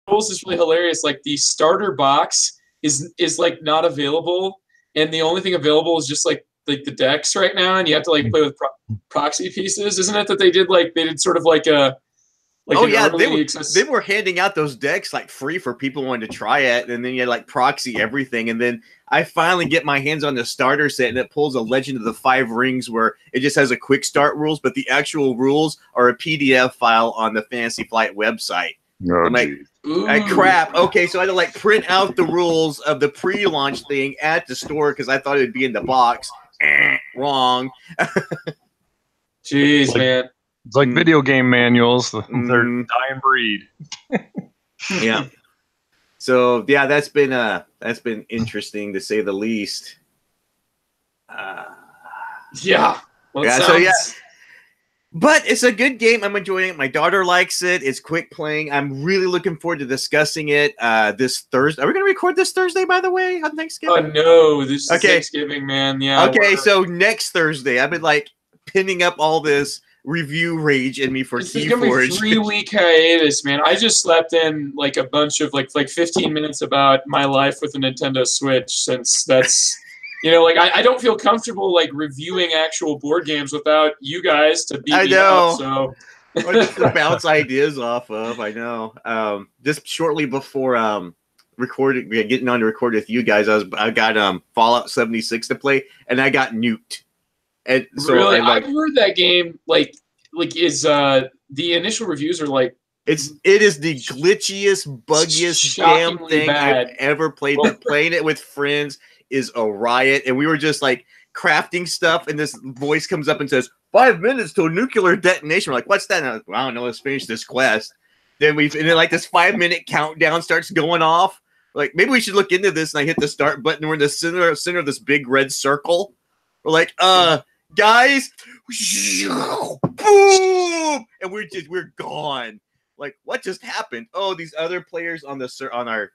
rules is really hilarious. Like the starter box is like not available, and the only thing available is just like the decks right now, and you have to like play with proxy pieces. Isn't it that they did sort of like a oh yeah, they were handing out those decks like free for people wanting to try it, and then you had like proxy everything, and then I finally get my hands on the starter set, and it pulls a Legend of the Five Rings where it just has a quick start rules, but the actual rules are a PDF file on the Fantasy Flight website. Oh, I'm like, crap. Okay, so I had to like print out the rules of the pre-launch thing at the store because I thought it would be in the box. Wrong. Jeez, man. It's like video game manuals. They're dying breed. Yeah. So yeah, that's been interesting to say the least. Yeah. Well, yeah. So yeah. But it's a good game. I'm enjoying it. My daughter likes it. It's quick playing. I'm really looking forward to discussing it this Thursday. Are we going to record this Thursday, by the way, on Thanksgiving? Oh, no. This is Thanksgiving, man. Yeah. Okay, so next Thursday. I've been, like, pinning up all this review rage in me for Keyforge. This is going to be a 3-week hiatus, man. I just slept in, like, a bunch of, like 15 minutes about my life with a Nintendo Switch since that's... You know, like I don't feel comfortable like reviewing actual board games without you guys to beat me up. So or just to bounce ideas off of. I know. Just shortly before getting on to record with you guys, I got Fallout 76 to play, and I got nuked. And so really, I've heard that game like is the initial reviews are like. It is the glitchiest, buggiest damn thing I've ever played. But playing it with friends is a riot, and we were just like crafting stuff, and this voice comes up and says 5 minutes to a nuclear detonation. We're like, what's that? I don't know, let's finish this quest. Then like this 5-minute countdown starts going off. Like, maybe we should look into this, and I hit the start button. We're in the center of this big red circle. We're like, guys, boom, and we're gone. Like, what just happened? Oh, these other players on our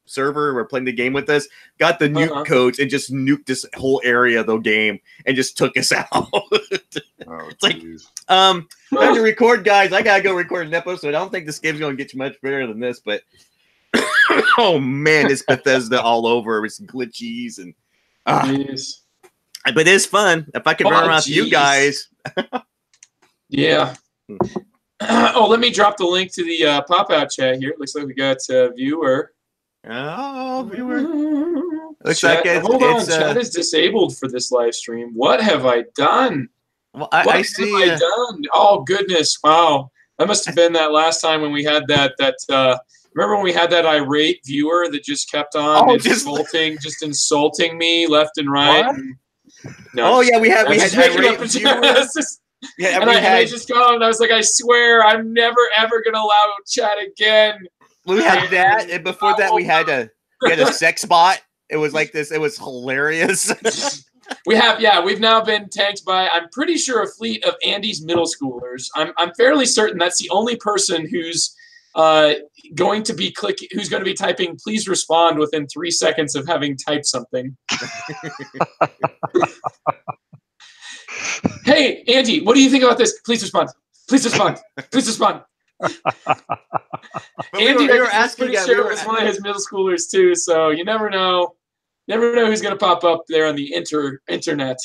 server were playing the game with us, got the nuke codes and just nuked this whole area of the game and just took us out. It's like, time to record, guys. I gotta go record an episode. I don't think this game's gonna get much better than this, but oh man, it's Bethesda all over. It's glitchies and but it's fun. If I could run around with you guys. Yeah. Oh, let me drop the link to the pop-out chat here. Looks like we got a viewer. Oh, viewer. Looks chat, like hold on, chat is disabled for this live stream. What have I done? Well, I see. What have I done? Oh, goodness. Wow. That must have been that last time when we had that remember when we had that irate viewer that just kept on insulting me left and right? No, yeah, we had irate viewers. Yeah, and I just go and I was like, I swear I'm never ever gonna allow chat again. We had that, and before that we had a sex bot. It was like this. It was hilarious. We've now been tanked by, I'm pretty sure, a fleet of Andy's middle schoolers. I'm fairly certain that's the only person who's going to be typing "please respond" within 3 seconds of having typed something. Hey, Andy, what do you think about this? Please respond. Please respond. Please respond. Andy, we were asking. Sure it was one of his middle schoolers too. So you never know. Never know who's going to pop up there on the internet.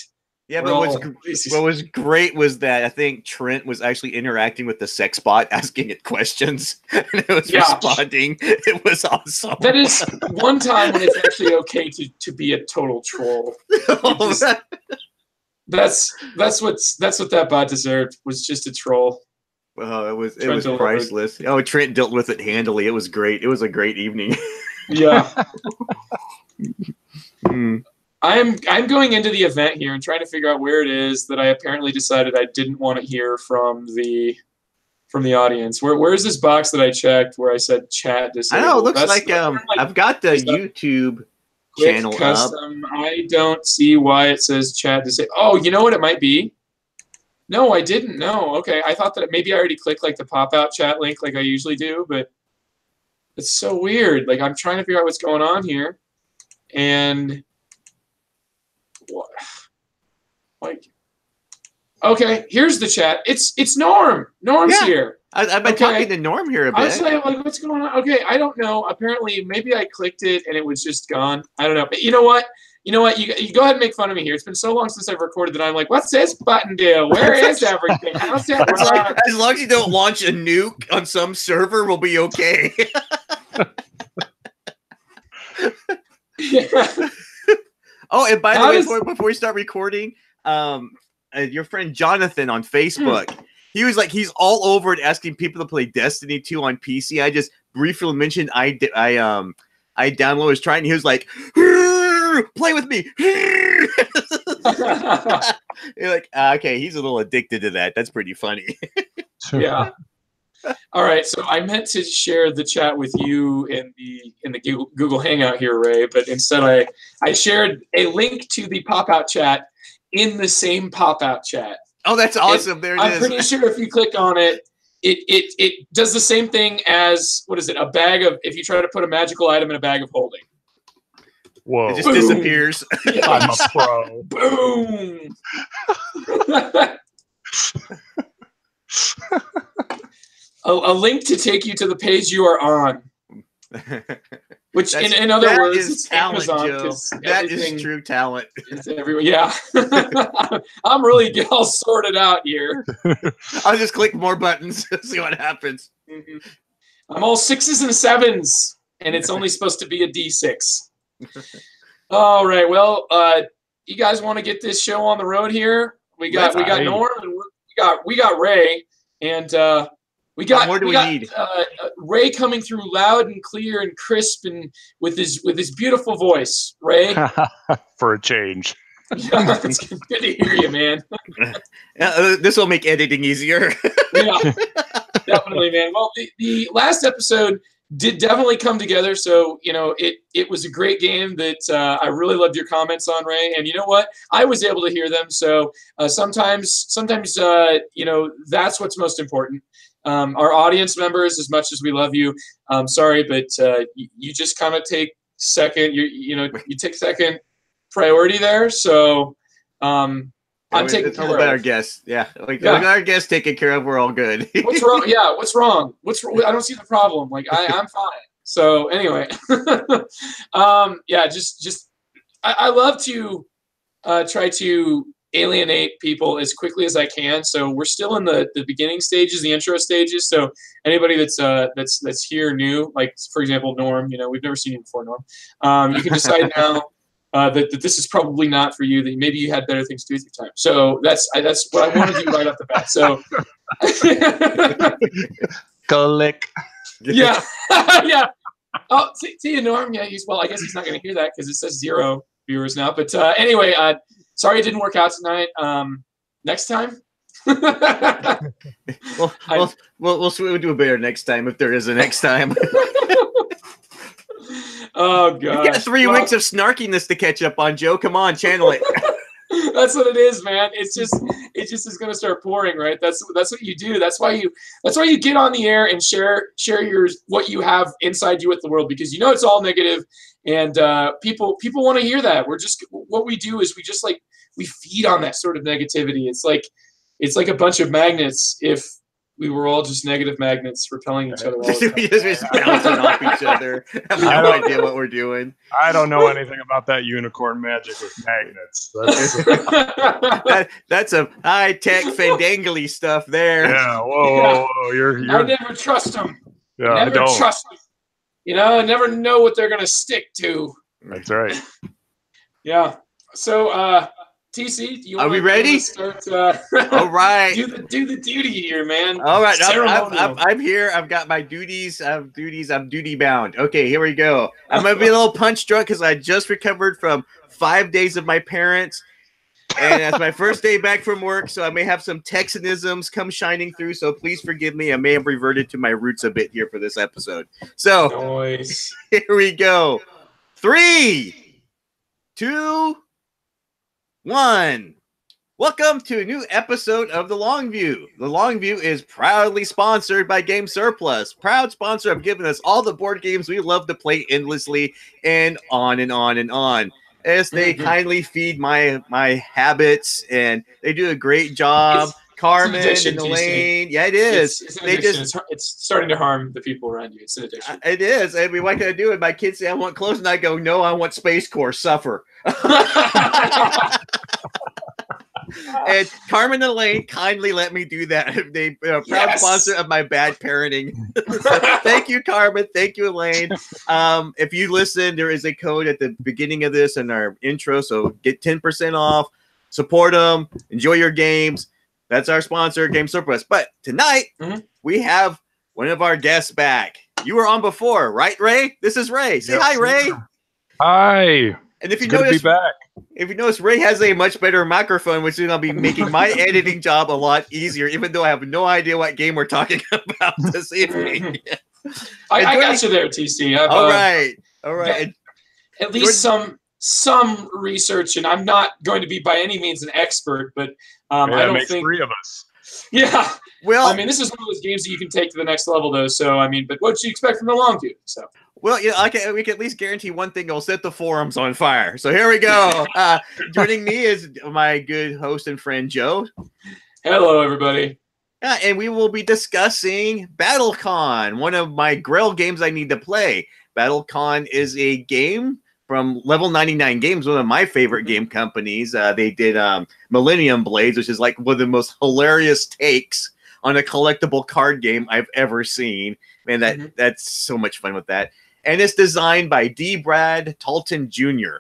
Yeah, but what was great was that I think Trent was actually interacting with the sex bot, asking it questions, and it was responding. It was awesome. That is one time when it's actually okay to be a total troll. That's what that bot deserved, was just a troll. Oh, it was priceless. Oh, Trent dealt with it handily. It was great. It was a great evening. Yeah. I'm going into the event here and trying to figure out where it is that I apparently decided I didn't want to hear from the audience. Where is this box that I checked where I said chat disabled? I know, it looks like I've got the YouTube channel custom. I don't see why it says chat disabled. Oh, you know what it might be? No, I didn't. No, okay. I thought that maybe I already clicked like the pop-out chat link like I usually do, but it's so weird. Like, I'm trying to figure out what's going on here. And like, Okay, here's the chat. It's Norm. Norm's here. I've been talking to Norm here a bit. I was like, what's going on? Okay, I don't know. Apparently, maybe I clicked it and it was just gone. I don't know. But you know what? You go ahead and make fun of me here. It's been so long since I've recorded that I'm like, what's this button do? Where is everything? How's that work? As long as you don't launch a nuke on some server, we'll be okay. Oh, and by the way, before we start recording, your friend Jonathan on Facebook, he was like, he's all over it asking people to play Destiny 2 on PC. I just briefly mentioned I downloaded, was trying, and he was like, play with me. You're like, okay, he's a little addicted to that. That's pretty funny. Yeah. All right, so I meant to share the chat with you in the Google Hangout here, Ray, but instead I shared a link to the pop-out chat in the same pop-out chat. Oh, that's awesome! There it is. I'm pretty sure if you click on it, it does the same thing as, what is it? A bag of, if you try to put a magical item in a bag of holding. Whoa! It just disappears. I'm a pro. Boom. A link to take you to the page you are on. Which, in other words, is talent, Amazon. Joe. That is true talent. It's everywhere. Yeah. I'm really all sorted out here. I'll just click more buttons, see what happens. Mm-hmm. I'm all 6s and 7s, and it's only supposed to be a D6. All right. Well, you guys want to get this show on the road here? We got Norm, and we got Ray, and we got Ray coming through loud and clear and crisp, and with his beautiful voice. Ray, for a change. Yeah, it's good to hear you, man. This will make editing easier. Yeah, definitely, man. Well, the last episode did definitely come together. So, it was a great game that I really loved your comments on, Ray. And you know what? I was able to hear them. So sometimes that's what's most important. Our audience members, as much as we love you, sorry, but you just kind of take second. You take second priority there. So I'm taking care of our guests. Yeah, our guests taken care of. We're all good. What's wrong? Yeah, what's wrong? I don't see the problem. Like I'm fine. So anyway, I love to try to alienate people as quickly as I can. So we're still in the beginning stages, the intro stages. So anybody that's here new, like for example Norm, we've never seen you before, Norm. You can decide now that this is probably not for you. That maybe you had better things to do with your time. So that's what I want to do right off the bat. So click. Yeah, yeah. Oh, see you, Norm. Yeah, I guess he's not going to hear that because it says 0 viewers now. But anyway, sorry it didn't work out tonight. Next time. We'll do a better next time if there is a next time. Oh god! You got 3 weeks of snarkiness to catch up on, Joe. Come on, channel it. That's what it is, man. It just is gonna start pouring, right? That's what you do. That's why you get on the air and share what you have inside you with the world, because it's all negative, and people want to hear that. What we do is we feed on that sort of negativity. It's like a bunch of magnets. If we were all just negative magnets repelling each other. We just bouncing off each other. I have no idea what we're doing. I don't know anything about that unicorn magic with magnets. That's a high-tech fandangly stuff there. Yeah, whoa. I never trust them. Yeah, I never trust them. I never know what they're going to stick to. That's right. Yeah. So, TC, are we ready? Start, all right. Do the duty here, man. All right. I'm here. I've got my duties. I'm duty bound. Okay, here we go. I'm going to be a little punch drunk because I just recovered from 5 days of my parents. And that's my first day back from work, so I may have some Texanisms come shining through. So please forgive me. I may have reverted to my roots a bit here for this episode. So nice. Here we go. 3, 2, 1. Welcome to a new episode of The Long View. The Long View is proudly sponsored by Game Surplus. Proud sponsor of giving us all the board games we love to play endlessly, and on and on and on. As they kindly feed my habits, and they do a great job. Carmen and Elaine, yeah, it is. It's an addiction. It's starting to harm the people around you. It's an addiction. It is. I mean, what can I do? And my kids say I want clothes, and I go, no, I want Space Corps. Suffer. And Carmen and Elaine kindly let me do that. They are a proud sponsor of my bad parenting. So thank you, Carmen. Thank you, Elaine. If you listen, there is a code at the beginning of this in our intro, so get 10% off. Support them. Enjoy your games. That's our sponsor, Game Surplus. But tonight, we have one of our guests back. You were on before, right, Ray? This is Ray. Say hi, Ray. Hi. And if you notice, Ray has a much better microphone, which is going to be making my editing job a lot easier, even though I have no idea what game we're talking about this evening. I got you there, TC. All right. Yeah, at least some research, and I'm not going to be by any means an expert, but I don't think 3 of us. Yeah. Well, I mean, this is one of those games that you can take to the next level, though. So, I mean, but what do you expect from the long view? So. Well, we can at least guarantee one thing: it'll set the forums on fire. So here we go. Joining me is my good host and friend Joe. Hello, everybody. And we will be discussing BattleCON, one of my Grail games I need to play. BattleCON is a game from Level 99 Games, one of my favorite game companies. They did Millennium Blades, which is like one of the most hilarious takes on a collectible card game I've ever seen. Man, that's so much fun with that. And it's designed by D. Brad Talton Jr.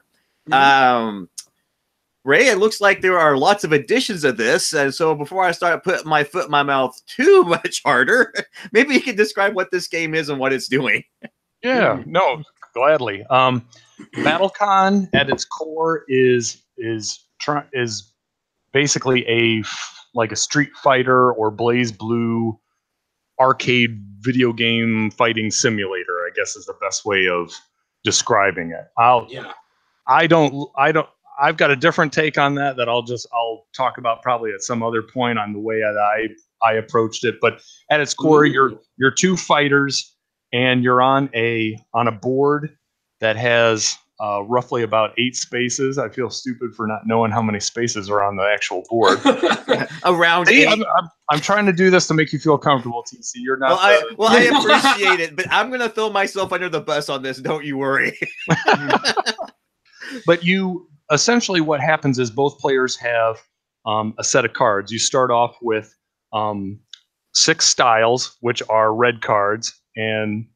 Ray, it looks like there are lots of editions of this. And so before I start putting my foot in my mouth too much harder, maybe you can describe what this game is and what it's doing. Yeah, no, gladly. BattleCON at its core is basically a Street Fighter or Blaze Blue arcade video game fighting simulator, I guess is the best way of describing it. I've got a different take on that I'll talk about probably at some other point on the way that I approached it. But at its core, you're 2 fighters, and you're on a board that has roughly about 8 spaces. I feel stupid for not knowing how many spaces are on the actual board. Around 8. I'm trying to do this to make you feel comfortable, TC. You're not. I appreciate it, but I'm going to throw myself under the bus on this. Don't you worry. But essentially what happens is both players have a set of cards. You start off with 6 styles, which are red cards, and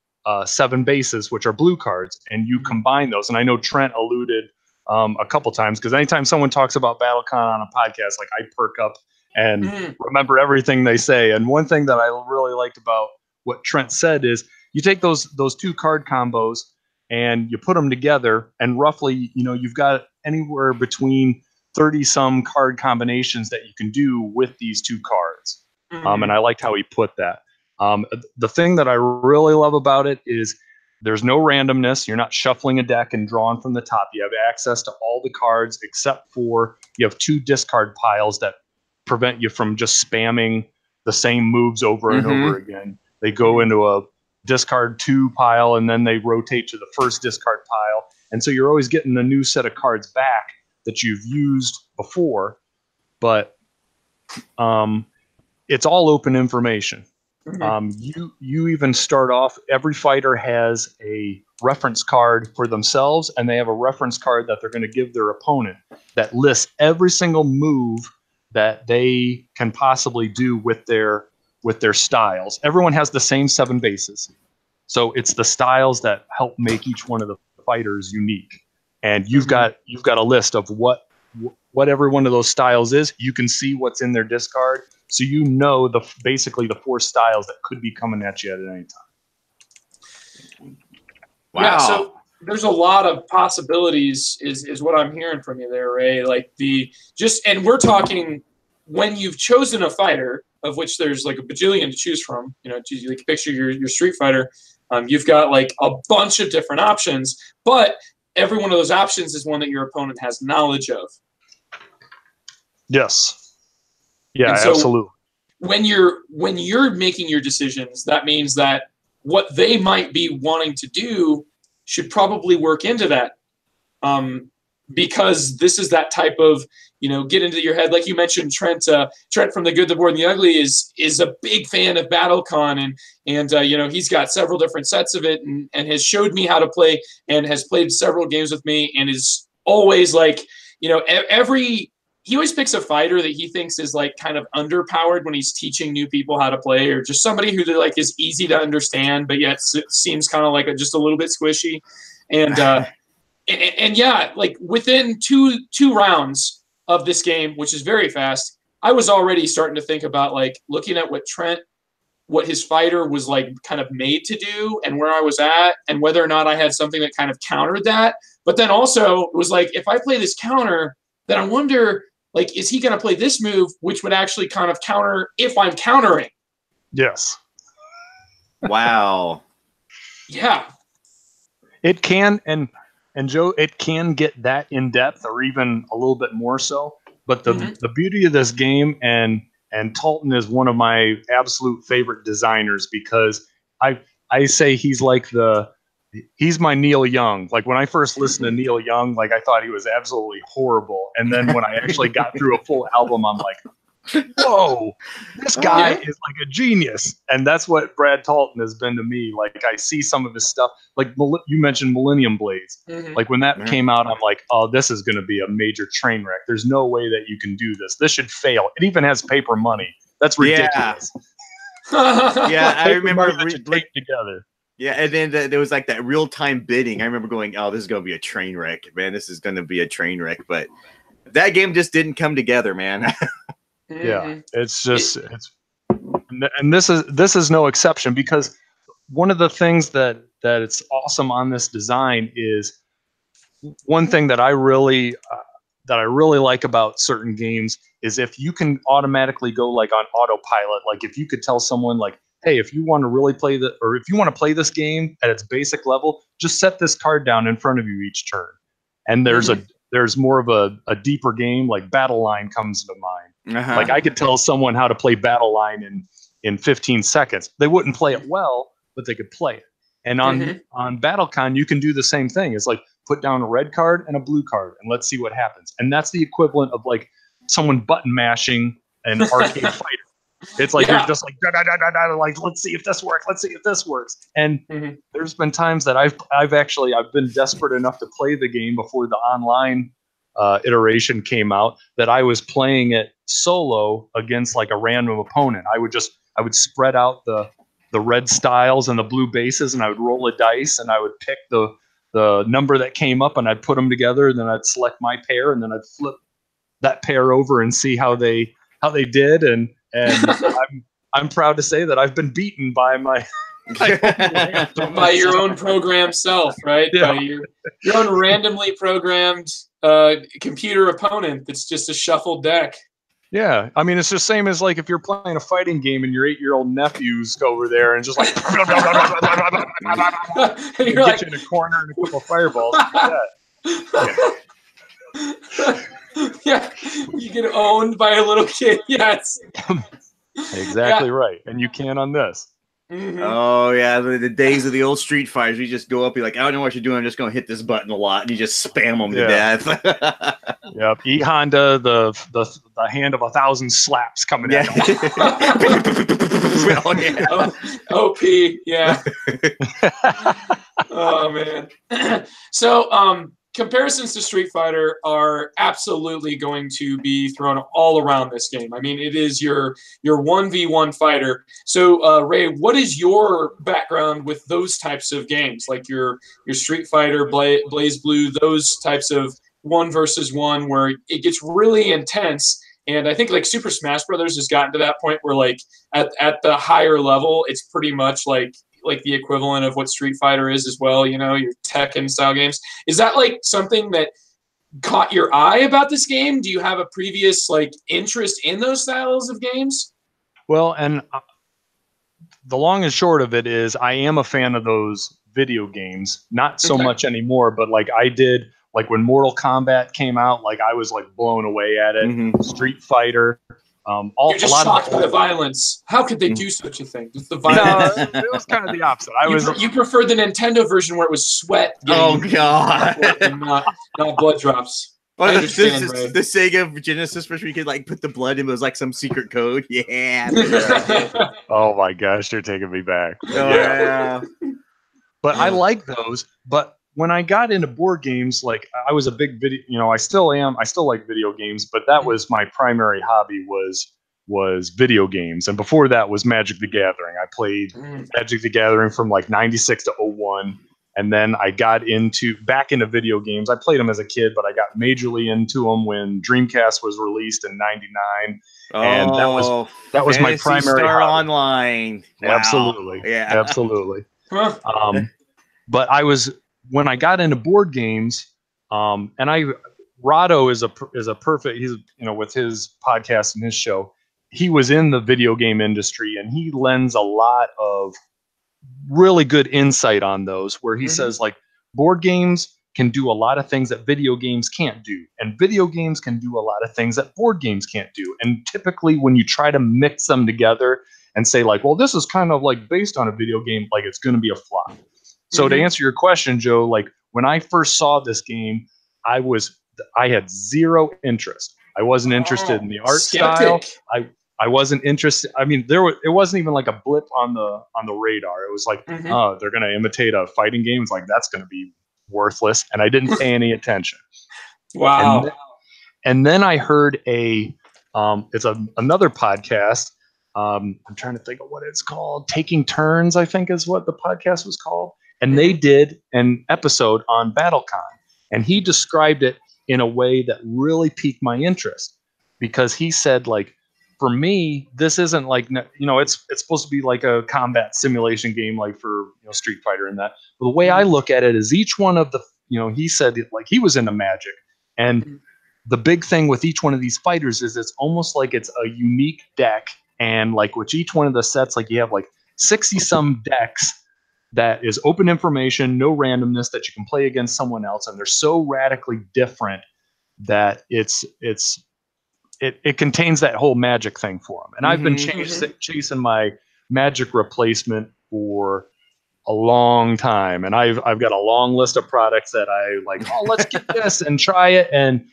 7 bases, which are blue cards, and you combine those. And I know Trent alluded a couple times, because anytime someone talks about BattleCon on a podcast, I perk up and remember everything they say. And one thing that I really liked about what Trent said is you take those 2 card combos and you put them together, and roughly, you've got anywhere between 30 some card combinations that you can do with these 2 cards. And I liked how he put that. The thing that I really love about it is there's no randomness. You're not shuffling a deck and drawing from the top. You have access to all the cards, except for you have 2 discard piles that prevent you from just spamming the same moves over and over again. They go into a discard 2 pile, and then they rotate to the first discard pile. And so you're always getting a new set of cards back that you've used before, but it's all open information. You even start off, every fighter has a reference card for themselves, and they have a reference card that they're going to give their opponent that lists every single move that they can possibly do with their styles. Everyone has the same 7 bases. So it's the styles that help make each one of the fighters unique. And you've got a list of what every one of those styles is. You can see what's in their discard. So basically the 4 styles that could be coming at you at any time. Wow. Yeah, so there's a lot of possibilities is what I'm hearing from you there, Ray. And we're talking when you've chosen a fighter, of which there's a bajillion to choose from. Picture your Street Fighter. You've got a bunch of different options, but every one of those options is one that your opponent has knowledge of. Yes. Yeah, so absolutely. When you're making your decisions, that means that what they might be wanting to do should probably work into that. because this is that type of, get into your head. Like you mentioned, Trent from The Good, the Bored, and the Ugly is a big fan of BattleCon, and he's got several different sets of it, and has showed me how to play, and has played several games with me, and is always like, he always picks a fighter that he thinks is like kind of underpowered when he's teaching new people how to play, or just somebody who like is easy to understand, but yet seems kind of like just a little bit squishy. And and yeah, like within two rounds of this game, which is very fast, I was already starting to think about like looking at what his fighter was like kind of made to do, and where I was at, and whether or not I had something that kind of countered that. But then also it was like, if I play this counter, then I wonder, like, is he going to play this move, which would actually kind of counter if I'm countering? Yes. Wow. Yeah. It can, and Joe, it can get that in depth, or even a little bit more so. But the beauty of this game, and Talton is one of my absolute favorite designers, because I say he's like he's my Neil Young. Like when I first listened to Neil Young, like I thought he was absolutely horrible. And then when I actually got through a full album, I'm like, whoa, this guy is like a genius. And that's what Brad Talton has been to me. Like I see some of his stuff, like you mentioned Millennium Blades. Like when that came out, I'm like, oh, this is going to be a major train wreck. There's no way that you can do this. This should fail. It even has paper money. That's ridiculous. Yeah, I remember take together. Yeah, and then there was like that real-time bidding. I remember going, oh, this is going to be a train wreck. Man, this is going to be a train wreck. But that game just didn't come together, man. Yeah, it's just, and this is no exception, because one of the things that it's awesome on this design is one thing that I really like about certain games is if you can automatically go like on autopilot. Like if you could tell someone like, hey, if you want to really play or if you want to play this game at its basic level, just set this card down in front of you each turn. And there's more of a deeper game, like Battle Line comes to mind. Like I could tell someone how to play Battle Line in 15 seconds. They wouldn't play it well, but they could play it. And on BattleCon, you can do the same thing. It's like put down a red card and a blue card, and let's see what happens. And that's the equivalent of like someone button mashing an arcade fighter. It's like you're just like like let's see if this works. Let's see if this works. And there's been times that I've been desperate enough to play the game before the online iteration came out, that I was playing it solo against like a random opponent. I would spread out the red styles and the blue bases, and I would roll a dice, and I would pick the number that came up, and I'd put them together, and then I'd select my pair, and then I'd flip that pair over and see how they did. And I'm proud to say that I've been beaten by my by your own programmed self, right? Yeah. By your own randomly programmed computer opponent that's just a shuffled deck. Yeah, I mean, it's the same as like if you're playing a fighting game and your 8-year-old nephews go over there and just like and you're like, get you in a corner and a couple of fireballs. Yeah, you get owned by a little kid. Yes, exactly right, and you can on this. Oh yeah, the days of the old Street Fighters. You just go up, be like, I don't know what you're doing. I'm just going to hit this button a lot, and you just spam them to death. Yep. E Honda, the hand of 1,000 slaps coming at you. OP, yeah. Oh man. So comparisons to Street Fighter are absolutely going to be thrown all around this game. I mean, it is your 1v1 fighter. So, Ray, what is your background with those types of games, like your Street Fighter, Blaze Blue, those types of 1 versus 1, where it gets really intense? And I think like Super Smash Brothers has gotten to that point where like at the higher level, it's pretty much like the equivalent of what Street Fighter is as well, you know, your Tekken style games. Is that like something that caught your eye about this game? Do you have a previous like interest in those styles of games? Well, and the long and short of it is I am a fan of those video games, not so much anymore, but like I did, like when Mortal Kombat came out, like I was like blown away at it. Street Fighter, You're just shocked by the violence. How could they do such a thing? Just the violence. No, it was kind of the opposite. You preferred the Nintendo version where it was sweat. Oh God! And not blood drops. Or the Sega Genesis version, you could like put the blood in. It was like some secret code. Yeah. Oh my gosh, you're taking me back. Oh, yeah. But I like those. But when I got into board games, like I was a big video. You know, I still am. I still like video games, but that was my primary hobby was video games. And before that was Magic the Gathering. I played Magic the Gathering from like 96 to 01. And then I got back into video games. I played them as a kid, but I got majorly into them when Dreamcast was released in '99, and that was my primary Star hobby. Online. Wow. Absolutely, yeah, absolutely. But when I got into board games, and Rado is a perfect. He's with his podcast and his show, he was in the video game industry, and he lends a lot of really good insight on those, where he says like board games can do a lot of things that video games can't do, and video games can do a lot of things that board games can't do. And typically when you try to mix them together and say like, well, this is kind of like based on a video game, like it's going to be a flop. So to answer your question, Joe, like when I first saw this game, I had zero interest. I wasn't interested in the art style. I wasn't interested. I mean, it wasn't even like a blip on the radar. It was like, oh, they're going to imitate a fighting game. It's like, that's going to be worthless. And I didn't pay any attention. Wow. And then I heard another podcast. I'm trying to think of what it's called. Taking Turns, I think is what the podcast was called. And they did an episode on BattleCON. And he described it in a way that really piqued my interest, because he said like, for me, this isn't like, it's supposed to be like a combat simulation game, like for Street Fighter and that. But the way I look at it is each one of the, he said like he was into Magic, and the big thing with each one of these fighters is it's almost like it's a unique deck, and like with each one of the sets, like you have like 60 some decks that is open information, no randomness, that you can play against someone else, and they're so radically different that it contains that whole Magic thing for them. And I've been chasing my Magic replacement for a long time. And I've got a long list of products that I like, oh, let's get this and try it. And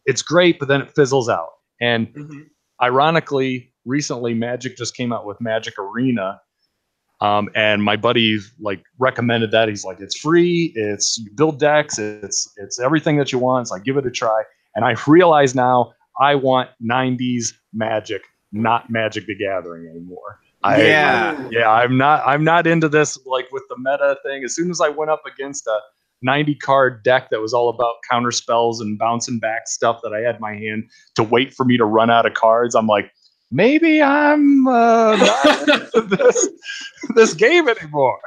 it's great, but then it fizzles out. And ironically, recently Magic just came out with Magic Arena. And my buddy like recommended that. He's like, it's free. You build decks. It's everything that you want. It's like, give it a try. And I realize now, I want 90s Magic, not Magic the Gathering anymore. I'm not into this like with the meta thing. As soon as I went up against a 90 card deck that was all about counter spells and bouncing back stuff that I had in my hand to wait for me to run out of cards, I'm like, maybe I'm not into this game anymore.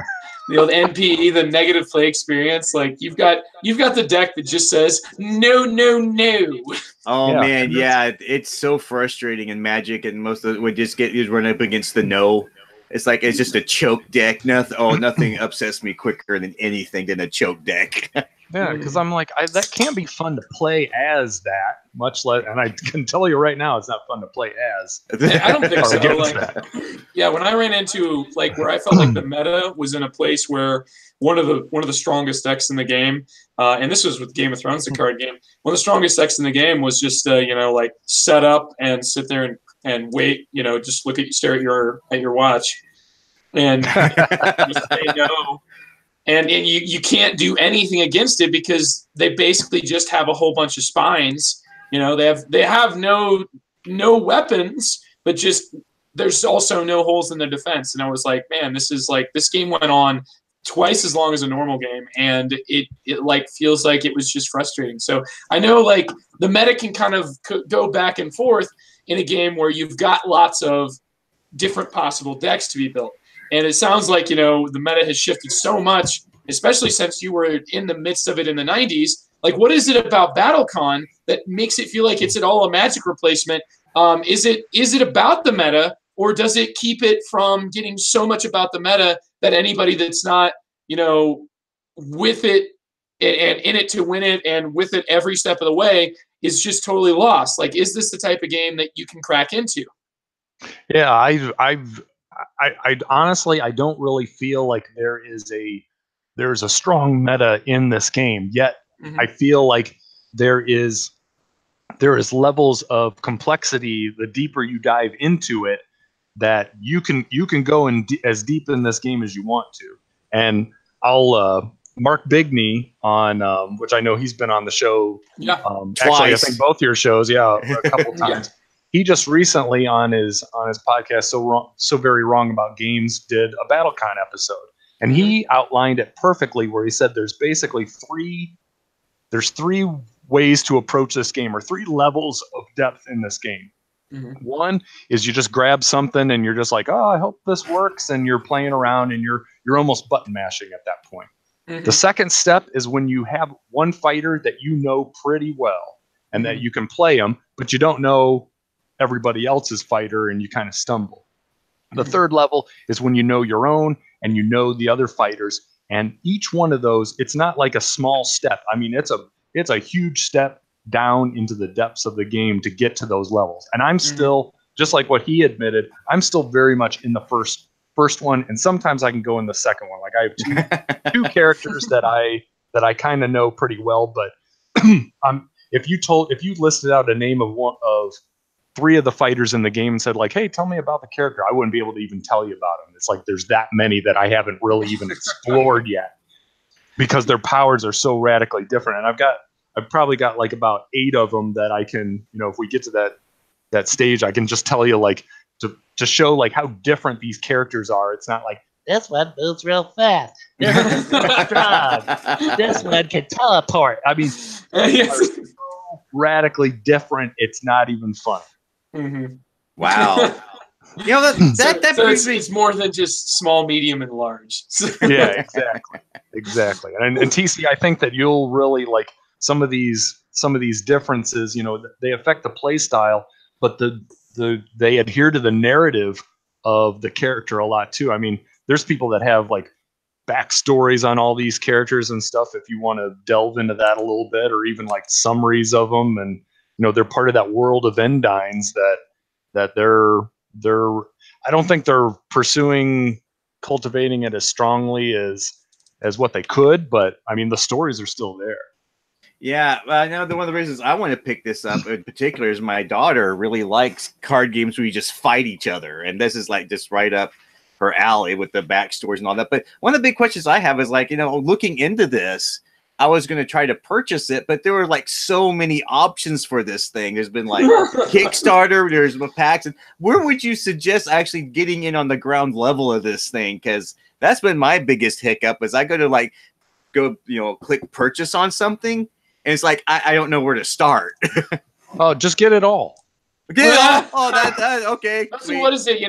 The old NPE, the negative play experience. Like you've got the deck that just says no, no, no. Oh man, yeah, it's so frustrating in Magic, and most of it would just get you run up against the no. It's like it's just a choke deck. Nothing upsets me quicker than anything than a choke deck. Yeah, because I'm like, that can't be fun to play as that, much less. And I can tell you right now, it's not fun to play as. I don't think so. Like, yeah, when I ran into like where I felt like the meta was in a place where one of the strongest decks in the game, and this was with Game of Thrones, the card game. One of the strongest decks in the game was just like set up and sit there and wait. Just stare at your watch, and just say no. And you can't do anything against it because they basically just have a whole bunch of spines. They have no weapons, but just there's also no holes in their defense. And I was like, man, this game went on twice as long as a normal game, and it like feels like it was just frustrating. So I know like the meta can kind of go back and forth in a game where you've got lots of different possible decks to be built. And it sounds like, the meta has shifted so much, especially since you were in the midst of it in the 90s. Like, what is it about BattleCon that makes it feel like it's at all a Magic replacement? Is it about the meta, or does it keep it from getting so much about the meta that anybody that's not, with it and in it to win it and with it every step of the way is just totally lost. Like, is this the type of game that you can crack into? Yeah, I honestly, I don't really feel like there's a strong meta in this game yet. I feel like there is levels of complexity the deeper you dive into it, that you can go in as deep in this game as you want to. And I'll Mark Bigney on which I know he's been on the show. Yeah, actually, I think both your shows, a couple times. Yeah. He just recently on his podcast, so very wrong about games, did a BattleCon episode, and he outlined it perfectly, where he said there's basically three ways to approach this game, or three levels of depth in this game. One is you just grab something and you're just like, oh, I hope this works, and you're playing around and you're almost button mashing at that point. The second step is when you have one fighter that you know pretty well and that you can play them, but you don't know everybody else's fighter and you kind of stumble. The third level is when you know your own and you know the other fighters, and each one of those, it's not like a small step. I mean, it's a huge step down into the depths of the game to get to those levels. And I'm still, just like what he admitted, I'm still very much in the first one, and sometimes I can go in the second one. Like, I have two characters that I kind of know pretty well, but if you listed out a name of three of the fighters in the game and said, like, hey, tell me about the character, I wouldn't be able to even tell you about them. It's like there's that many that I haven't really even explored yet, because their powers are so radically different. And I've probably got like about 8 of them that I can, if we get to that stage, I can just tell you, like, to show like how different these characters are. It's not like, this one moves real fast, this one's real strong, this one can teleport. I mean, they are so radically different, it's not even fun. Wow. It's more than just small, medium, and large. Yeah, exactly. And TC, I think that you'll really like some of these differences. They affect the play style, but they adhere to the narrative of the character a lot too. I mean, there's people that have like backstories on all these characters and stuff, if you want to delve into that a little bit, or even like summaries of them. And they're part of that world of Endines that they're I don't think they're cultivating it as strongly as what they could, but I mean, the stories are still there. Yeah, I know one of the reasons I want to pick this up in particular is my daughter really likes card games where you just fight each other, and this is like just right up her alley with the backstories and all that. But one of the big questions I have is, like, looking into this, I was going to try to purchase it, but there were like so many options for this thing. There's been like Kickstarter, there's packs. And where would you suggest actually getting in on the ground level of this thing? Because that's been my biggest hiccup, is I go to click purchase on something, and it's like, I don't know where to start. Oh, just get it all. Get it all? Oh, that okay. So what is it?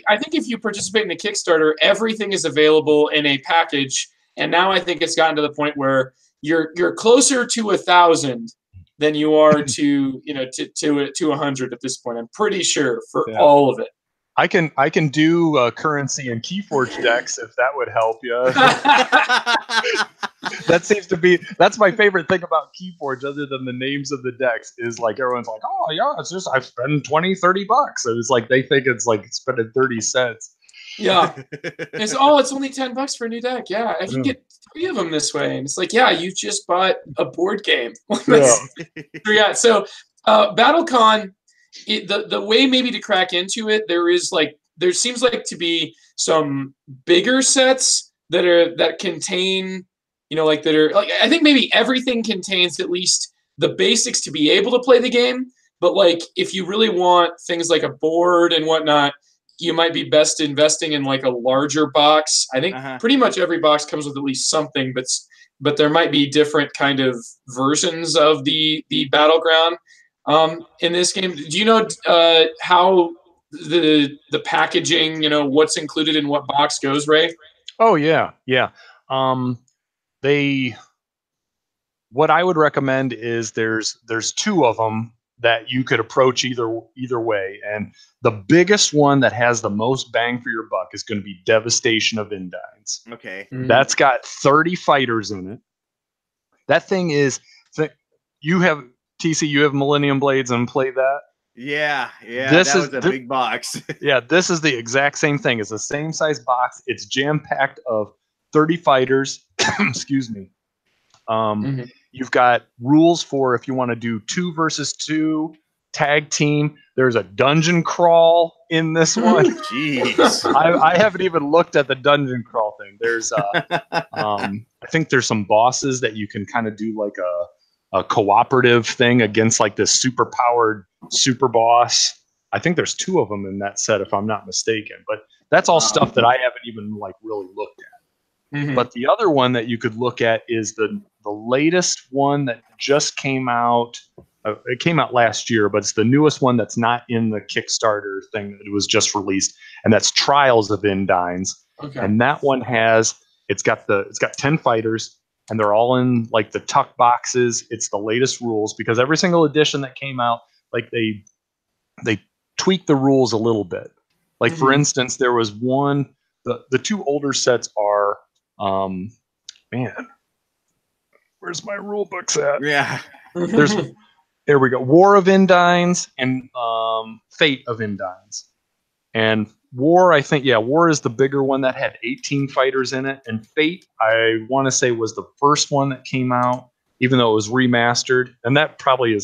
I think if you participate in the Kickstarter, everything is available in a package. And now I think it's gotten to the point where you're closer to 1,000 than you are to 100 at this point. I'm pretty sure for all of it. I can do currency and Keyforge decks if that would help you. That's my favorite thing about Keyforge, other than the names of the decks, is like everyone's like, oh yeah, it's just I spend $20-$30, and it's like they think it's like spending 30 cents. Yeah, it's only $10 for a new deck. Yeah, I can get 3 of them this way, and it's like, yeah, you just bought a board game. So BattleCon, the way maybe to crack into it, there seems like to be some bigger sets that contain, I think maybe everything contains at least the basics to be able to play the game. But like, if you really want things like a board and whatnot, you might be best investing in like a larger box. I think pretty much every box comes with at least something, but there might be different kind of versions of the battleground in this game. Do you know how the packaging, what's included in what box goes, Ray? Oh yeah. What I would recommend is there's 2 of them that you could approach either way, and the biggest one that has the most bang for your buck is going to be Devastation of Endines. Okay. That's got 30 fighters in it. That thing is, you have TC, you have Millennium Blades and play that. Yeah, that was a big box. Yeah, this is the exact same thing. It's the same size box. It's jam-packed of 30 fighters. Excuse me. You've got rules for if you want to do 2 versus 2 tag team. There's a dungeon crawl in this one. Jeez. I haven't even looked at the dungeon crawl thing. There's I think there's some bosses that you can kind of do like a cooperative thing against like this super powered super boss. I think there's 2 of them in that set if I'm not mistaken, but that's all stuff that I haven't even like really looked at. But the other one that you could look at is the latest one that just came out. It came out last year, but it's the newest one that's not in the Kickstarter thing that was just released, and that's Trials of Endines. Okay. And that one it's got 10 fighters, and they're all in like the tuck boxes. It's the latest rules because every single edition that came out, like they tweaked the rules a little bit. Like for instance, there was one. The 2 older sets are. Man, where's my rule books at? Yeah. There we go. War of Endines and Fate of Endines. And War, I think, War is the bigger one that had 18 fighters in it. And Fate, I want to say, was the first one that came out, even though it was remastered. And that probably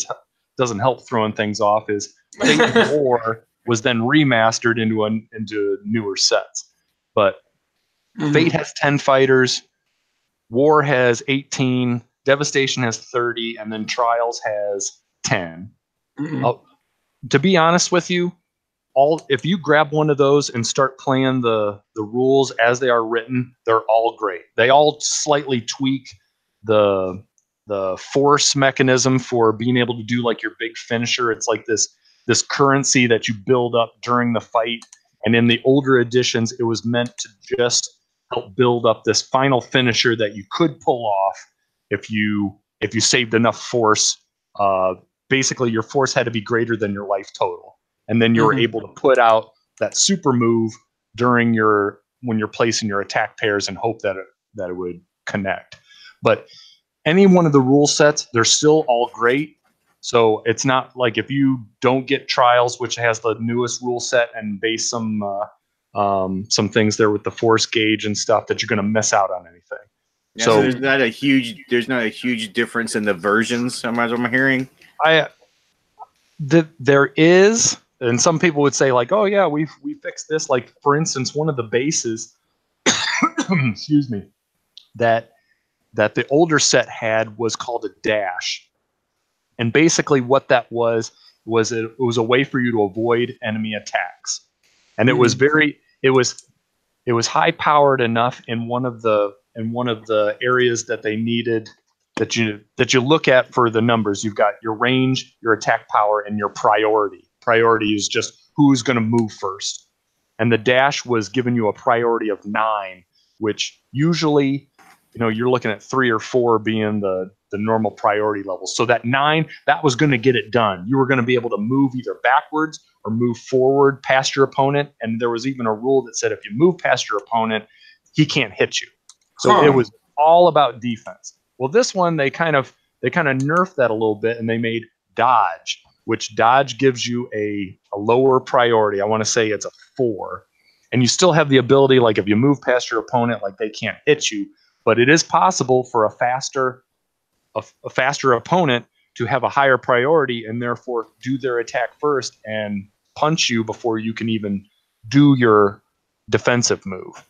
doesn't help throwing things off. Is Fate of War was then remastered into newer sets. But Fate has 10 fighters. War has 18. Devastation has 30. And then Trials has 10. To be honest with you, if you grab one of those and start playing the rules as they are written, they're all great. They all slightly tweak the force mechanism for being able to do like your big finisher. It's like this currency that you build up during the fight. And in the older editions, it was meant to just help build up this final finisher that you could pull off if you saved enough force. Basically, your force had to be greater than your life total, and then you were able to put out that super move when you're placing your attack pairs and hope that it would connect. But any one of the rule sets, they're still all great. So it's not like if you don't get Trials, which has the newest rule set and base some things there with the force gauge and stuff, that you're going to miss out on anything. Yeah, so there's not a huge difference in the versions. As I'm hearing, there is, and some people would say like, oh yeah, we fixed this. Like for instance, one of the bases, excuse me, that the older set had was called a dash, and basically what that was it was a way for you to avoid enemy attacks, and it was high powered enough in one of the areas that they needed that you look at for the numbers. You've got your range, your attack power, and your priority. Priority is just who's going to move first. And the dash was giving you a priority of 9, which usually, you're looking at 3 or 4 being the normal priority level. So that 9, that was going to get it done. You were going to be able to move either backwards or move forward past your opponent. And there was even a rule that said if you move past your opponent, he can't hit you. So it was all about defense. Well, this one, they kind of nerfed that a little bit, and they made dodge, which dodge gives you a lower priority. I want to say it's a 4. And you still have the ability, like if you move past your opponent, like they can't hit you. But it is possible for a faster opponent to have a higher priority and therefore do their attack first and punch you before you can even do your defensive move.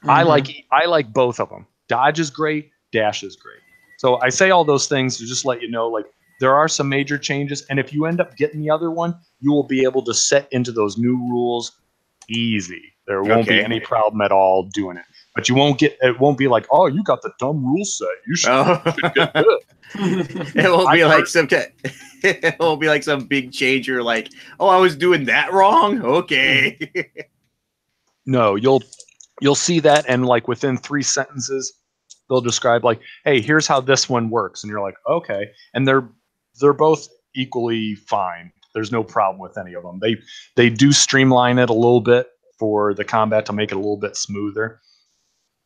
I like both of them. Dodge is great. Dash is great. So I say all those things to just let you know, like, there are some major changes. And if you end up getting the other one, you will be able to set into those new rules easy. There won't be any problem at all doing it. But it won't be like, oh, you got the dumb rule set. You should get good. It won't be like it won't be like some big change. You're like, oh, I was doing that wrong. Okay. No, you'll see that, and like within 3 sentences, they'll describe like, hey, here's how this one works, and you're like, okay, and they're both equally fine. There's no problem with any of them. They do streamline it a little bit for the combat to make it a little bit smoother.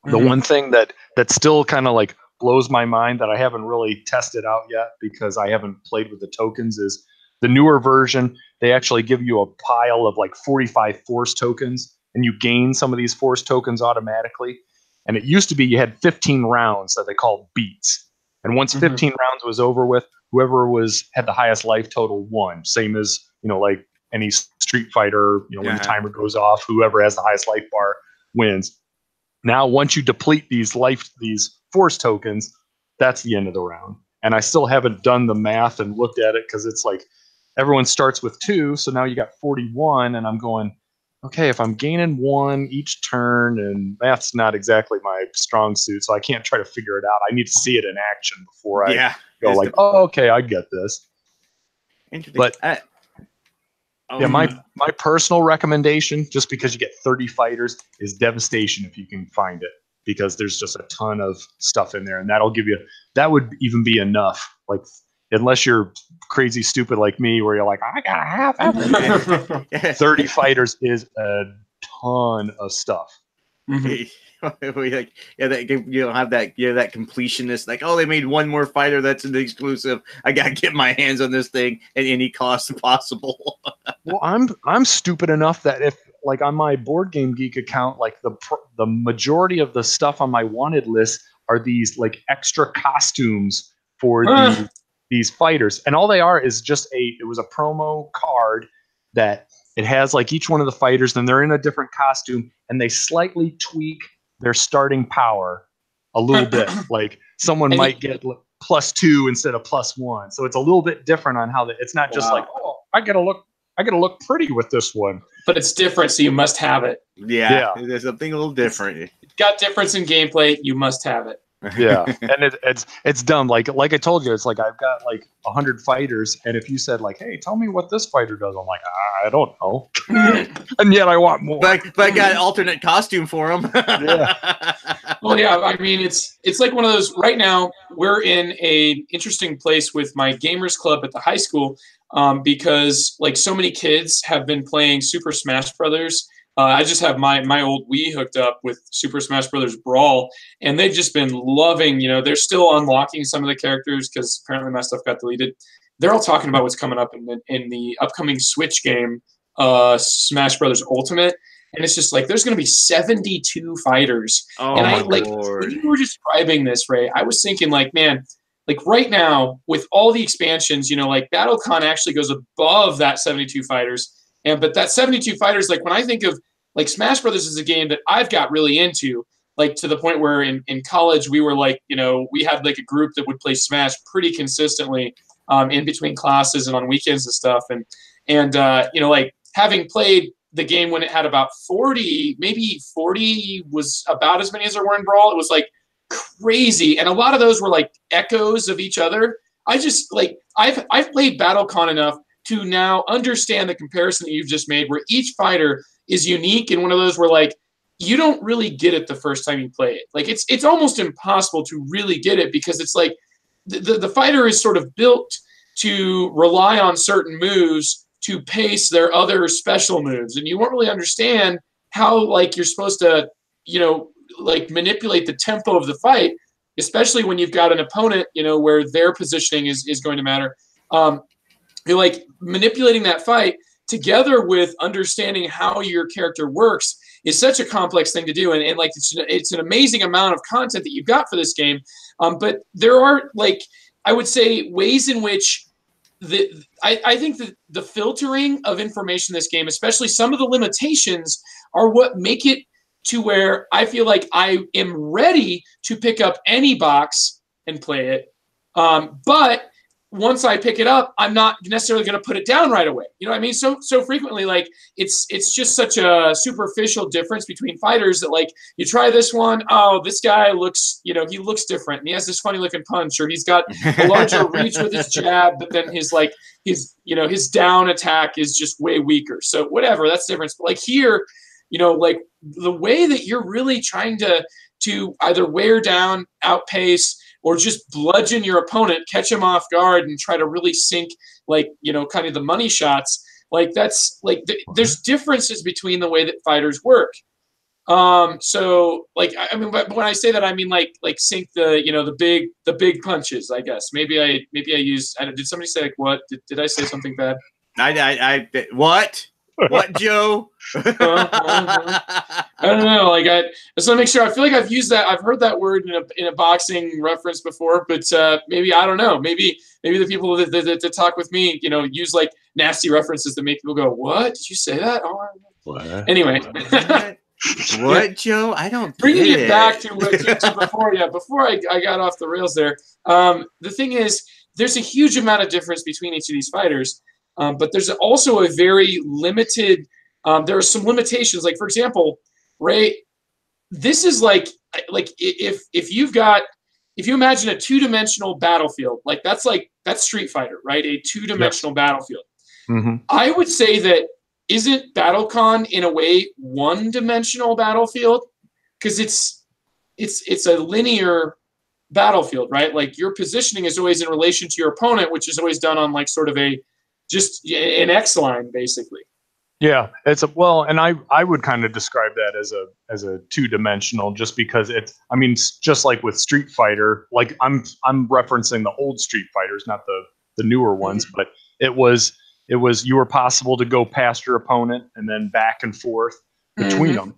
The one thing that still kind of like blows my mind that I haven't really tested out yet because I haven't played with the tokens is the newer version. They actually give you a pile of like 45 force tokens, and you gain some of these force tokens automatically. And it used to be you had 15 rounds that they called beats. And once 15 rounds was over with, whoever had the highest life total won. Same as, like any Street Fighter, when the timer goes off, whoever has the highest life bar wins. Now, once you deplete these force tokens, that's the end of the round. And I still haven't done the math and looked at it because it's like everyone starts with 2, so now you got 41, and I'm going, okay, if I'm gaining 1 each turn, and math's not exactly my strong suit, so I can't try to figure it out. I need to see it in action before I go like, oh, okay, I get this. Interesting. But my personal recommendation, just because you get 30 fighters, is Devastation if you can find it, because there's just a ton of stuff in there, and that would even be enough. Like, unless you're crazy stupid like me, where you're like, I gotta have everything. 30 fighters is a ton of stuff. Like, you don't have that, that completionist, like, oh, they made one more fighter that's an exclusive. I gotta get my hands on this thing at any cost possible. Well, I'm stupid enough that if, like, on my Board Game Geek account, like the majority of the stuff on my wanted list are these like extra costumes for these fighters, and all they are is just it was a promo card that it has like each one of the fighters, and they're in a different costume, and they slightly tweak their starting power a little bit. Like someone might get +2 instead of +1, so it's a little bit different on how it's not just like, oh, I gotta look pretty with this one, but it's different, so you must have it. Yeah. There's something a little different. It's got difference in gameplay. You must have it. Yeah, and it's dumb. Like I told you, it's like I've got like 100 fighters, and if you said like, "Hey, tell me what this fighter does," I'm like, I don't know, and yet I want more. But I got an alternate costume for him. Yeah. Well, yeah. I mean, it's like one of those. Right now, we're in a interesting place with my gamers club at the high school, because like so many kids have been playing Super Smash Brothers. I just have my old Wii hooked up with Super Smash Brothers Brawl, and they've just been loving, they're still unlocking some of the characters because apparently my stuff got deleted. They're all talking about what's coming up in the upcoming Switch game, Smash Brothers Ultimate, and it's just like there's going to be 72 fighters. Oh, and my like Lord. when you were describing this, Ray, I was thinking like, man, like right now with all the expansions, like BattleCON actually goes above that 72 fighters. But that 72 fighters, like when I think of like Smash Brothers is a game that I've got really into, like to the point where in college we were like, we had like a group that would play Smash pretty consistently in between classes and on weekends and stuff. And like having played the game when it had about 40, maybe 40 was about as many as there were in Brawl. It was like crazy. And a lot of those were like echoes of each other. I just like, I've played BattleCon enough to now understand the comparison that you've just made, where each fighter is unique and one of those where like you don't really get it the first time you play it. Like it's almost impossible to really get it because it's like the fighter is sort of built to rely on certain moves to pace their other special moves, and you won't really understand how like you're supposed to like manipulate the tempo of the fight, especially when you've got an opponent where their positioning is going to matter. You're like manipulating that fight together with understanding how your character works is such a complex thing to do. And like, it's an amazing amount of content that you've got for this game. But there are like, I would say ways in which I think that the filtering of information in this game, especially some of the limitations, are what make it to where I feel like I am ready to pick up any box and play it. But once I pick it up, I'm not necessarily going to put it down right away. You know what I mean? So frequently, like it's just such a superficial difference between fighters that like you try this one, oh, this guy looks, he looks different, and he has this funny looking punch, or he's got a larger reach with his jab, but then his down attack is just way weaker. So whatever, that's the difference. But like here, like the way that you're really trying to either wear down, outpace, or just bludgeon your opponent, catch him off guard, and try to really sink, like, kind of the money shots. Like, that's, like, there's differences between the way that fighters work. So like I mean, but when I say that, I mean like sink the the big punches. I guess maybe I used. Did somebody say like what? Did I say something bad? What? What, Joe? I don't know. Like I just want to make sure. I feel like I've used that. I've heard that word in a boxing reference before, but maybe I don't know. Maybe the people that talk with me, use like nasty references that make people go, "What? Did you say that?" Oh, what? Anyway. What, Joe? I don't bringing get it back to before. Yeah, before I got off the rails there. The thing is, there's a huge amount of difference between each of these fighters, but there's also a very limited. There are some limitations. Like for example, Ray, this is like if you imagine a two-dimensional battlefield, that's Street Fighter, right? A two-dimensional battlefield. Mm-hmm. I would say that. Isn't BattleCon in a way one-dimensional battlefield? Because it's a linear battlefield, right? Like your positioning is always in relation to your opponent, which is always done on like sort of just an X line, basically. Yeah, and I would kind of describe that as a two-dimensional, just because it's just like with Street Fighter, like I'm referencing the old Street Fighters, not the newer ones, but it was you were possible to go past your opponent and then back and forth between them.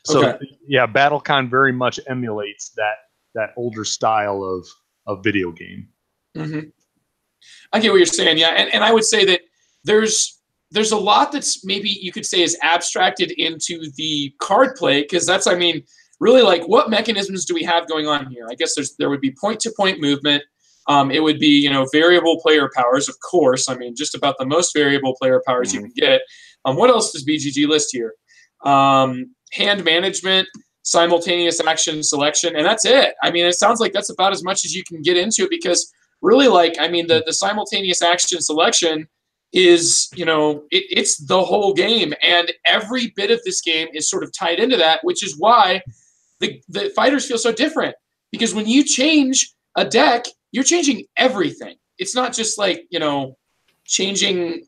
So yeah, BattleCon very much emulates that older style of video game. Mm-hmm. I get what you're saying, yeah, and I would say that there's a lot that's maybe you could say is abstracted into the card play, because that's really like what mechanisms do we have going on here? I guess there would be point-to-point movement. It would be, variable player powers, of course. Just about the most variable player powers you can get. What else does BGG list here? Hand management, simultaneous action selection, and that's it. It sounds like that's about as much as you can get into it, because really, the simultaneous action selection is, it's the whole game, and every bit of this game is sort of tied into that, which is why the fighters feel so different, because when you change a deck, you're changing everything. It's not just changing,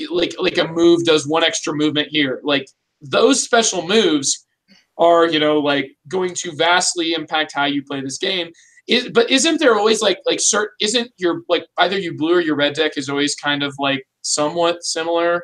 like a move does one extra movement here. Like those special moves are, going to vastly impact how you play this game. But isn't there always isn't your either you blue or your red deck is always kind of somewhat similar?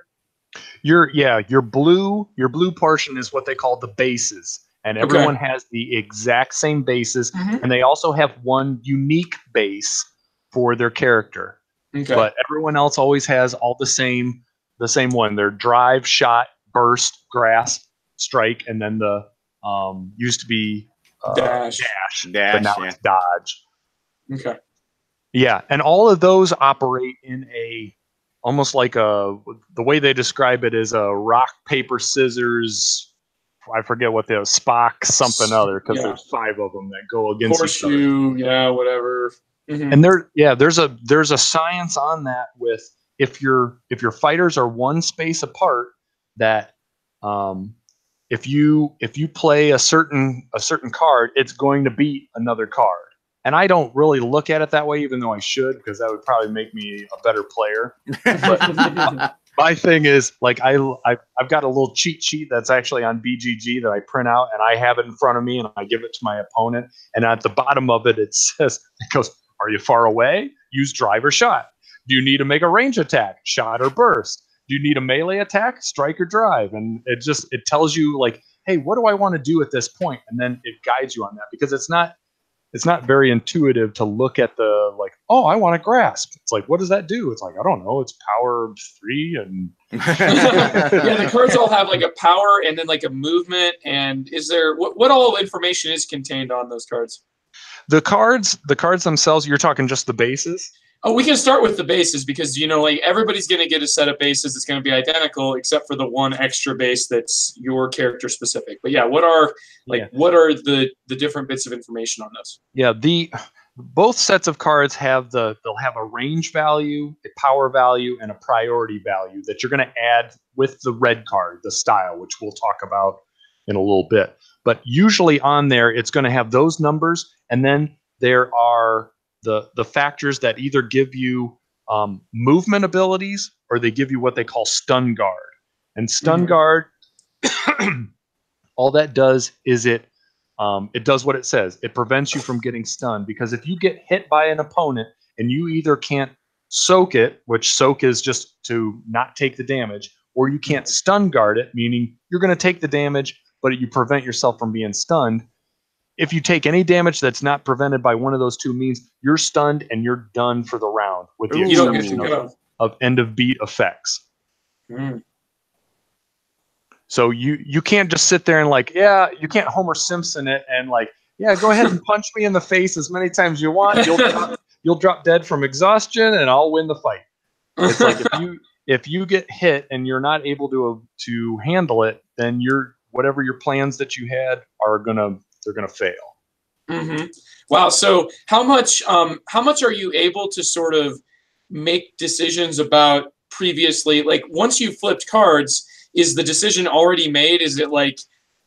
Your blue portion is what they call the bases. And everyone has the exact same bases, and they also have one unique base for their character. Okay. But everyone else always has all the same one. Their drive, shot, burst, grasp, strike, and then the used to be dash, but now it's dodge. Okay. Yeah, and all of those operate in almost like the way they describe it is a rock, paper, scissors. I forget what they're Spock something other, because there's 5 of them that go against Horseshoe, each other. Whatever. Mm-hmm. And there's a science on that with if your fighters are one space apart, that if you play a certain card, it's going to beat another card. And I don't really look at it that way, even though I should, because that would probably make me a better player. But my thing is, I've got a little cheat sheet that's actually on BGG that I print out, and I have it in front of me, and I give it to my opponent. And at the bottom of it, it goes, "Are you far away? Use drive or shot. Do you need to make a range attack? Shot or burst. Do you need a melee attack? Strike or drive." And it tells you hey, what do I want to do at this point? And then it guides you on that, because it's not very intuitive to look at I want to grasp. It's what does that do? It's I don't know. It's power 3 and the cards all have a power and then a movement. And is there what all information is contained on those cards? The cards themselves, you're talking just the bases? Oh, we can start with the bases, because everybody's going to get a set of bases that's going to be identical, except for the one extra base that's your character specific. But yeah, what are the different bits of information on those? Yeah, both sets of cards they'll have a range value, a power value, and a priority value that you're going to add with the red card, the style, which we'll talk about in a little bit. But usually on there, it's going to have those numbers, and then there are the factors that either give you movement abilities, or they give you what they call stun guard. And stun guard all that does is it does what it says. It prevents you from getting stunned, because if you get hit by an opponent and you either can't soak it, which soak is just to not take the damage, or you can't stun guard it, meaning you're going to take the damage, but you prevent yourself from being stunned. If you take any damage that's not prevented by one of those two means, you're stunned and you're done for the round, with the exception of end of beat effects. So you can't just sit there and like, yeah, you can't Homer Simpson it and like, yeah, go ahead and punch me in the face as many times as you want. You'll drop dead from exhaustion and I'll win the fight. It's like if you get hit and you're not able to handle it, then whatever your plans that you had they're gonna fail. Wow. So how much are you able to sort of make decisions about previously? Like once you flipped cards, is the decision already made? Is it like,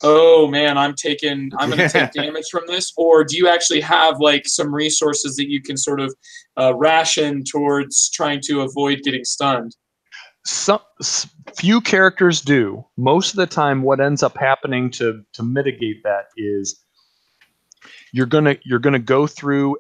oh man, I'm going to take damage from this? Or do you actually have like some resources that you can sort of ration towards trying to avoid getting stunned? Some few characters do. Most of the time, what ends up happening to mitigate that is you're gonna go through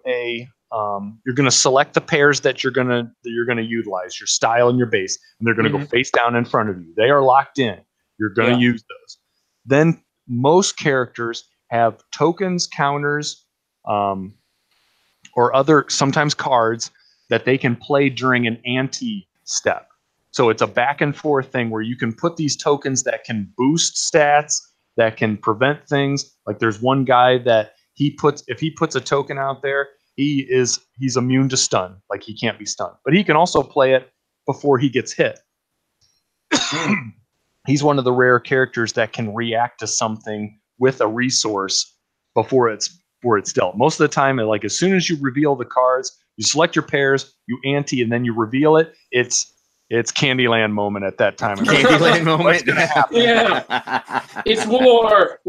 you're gonna select the pairs that you're gonna utilize, your style and your base, and they're gonna go face down in front of you. They are locked in. You're gonna use those. Then most characters have tokens, counters, or other sometimes cards that they can play during an anti-step. So it's a back and forth thing where you can put these tokens that can boost stats, that can prevent things. Like there's one guy that if he puts a token out there, he's immune to stun. Like he can't be stunned, but he can also play it before he gets hit. He's one of the rare characters that can react to something with a resource before it's dealt. Most of the time, like as soon as you reveal the cards, you select your pairs, you ante, and then you reveal it. It's Candyland moment at that time. Candyland moment. Yeah, it's war.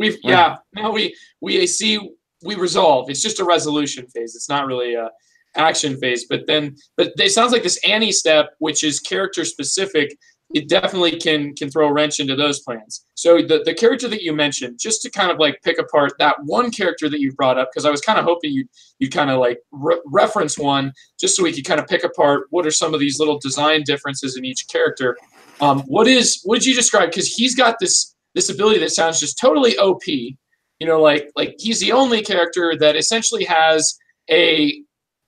Now we resolve. It's just a resolution phase. It's not really a action phase. But it sounds like this anti-step, which is character specific, it definitely can throw a wrench into those plans. So the character that you mentioned, just to kind of like pick apart that one character that you brought up, because I was kind of hoping you'd kind of like reference one, just so we could kind of pick apart what are some of these little design differences in each character. What did you describe? Because he's got this ability that sounds just totally OP. You know, like he's the only character that essentially has a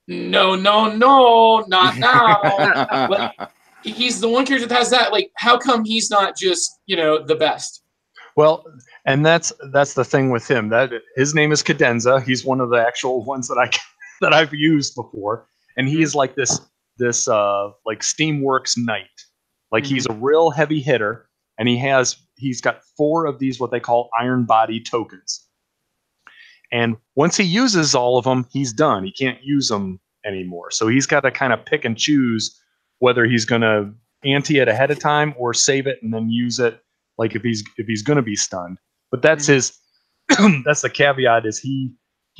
no, not now. Like, he's the one character that has that. Like, how come he's not just, the best? Well, and that's the thing with him. That his name is Cadenza. He's one of the actual ones that I've used before, and he is like this like Steamworks knight. Like he's a real heavy hitter, and he's got 4 of these what they call iron body tokens. And once he uses all of them, he's done. He can't use them anymore. So he's got to kind of pick and choose whether he's going to ante it ahead of time or save it and then use it, like if he's going to be stunned. But that's his. That's the caveat: is he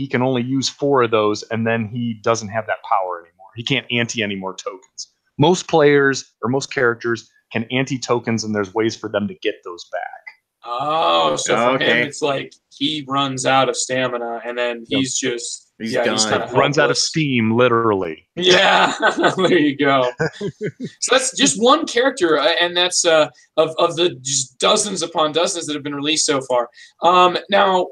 can only use 4 of those, and then he doesn't have that power anymore. He can't ante any more tokens. Most players or most characters can ante tokens, and there's ways for them to get those back. Oh, so for him, it's like he runs out of stamina, and then he's done. He's kind of runs out of steam, literally. Yeah, there you go. So that's just one character, and that's of the just dozens upon dozens that have been released so far. Now,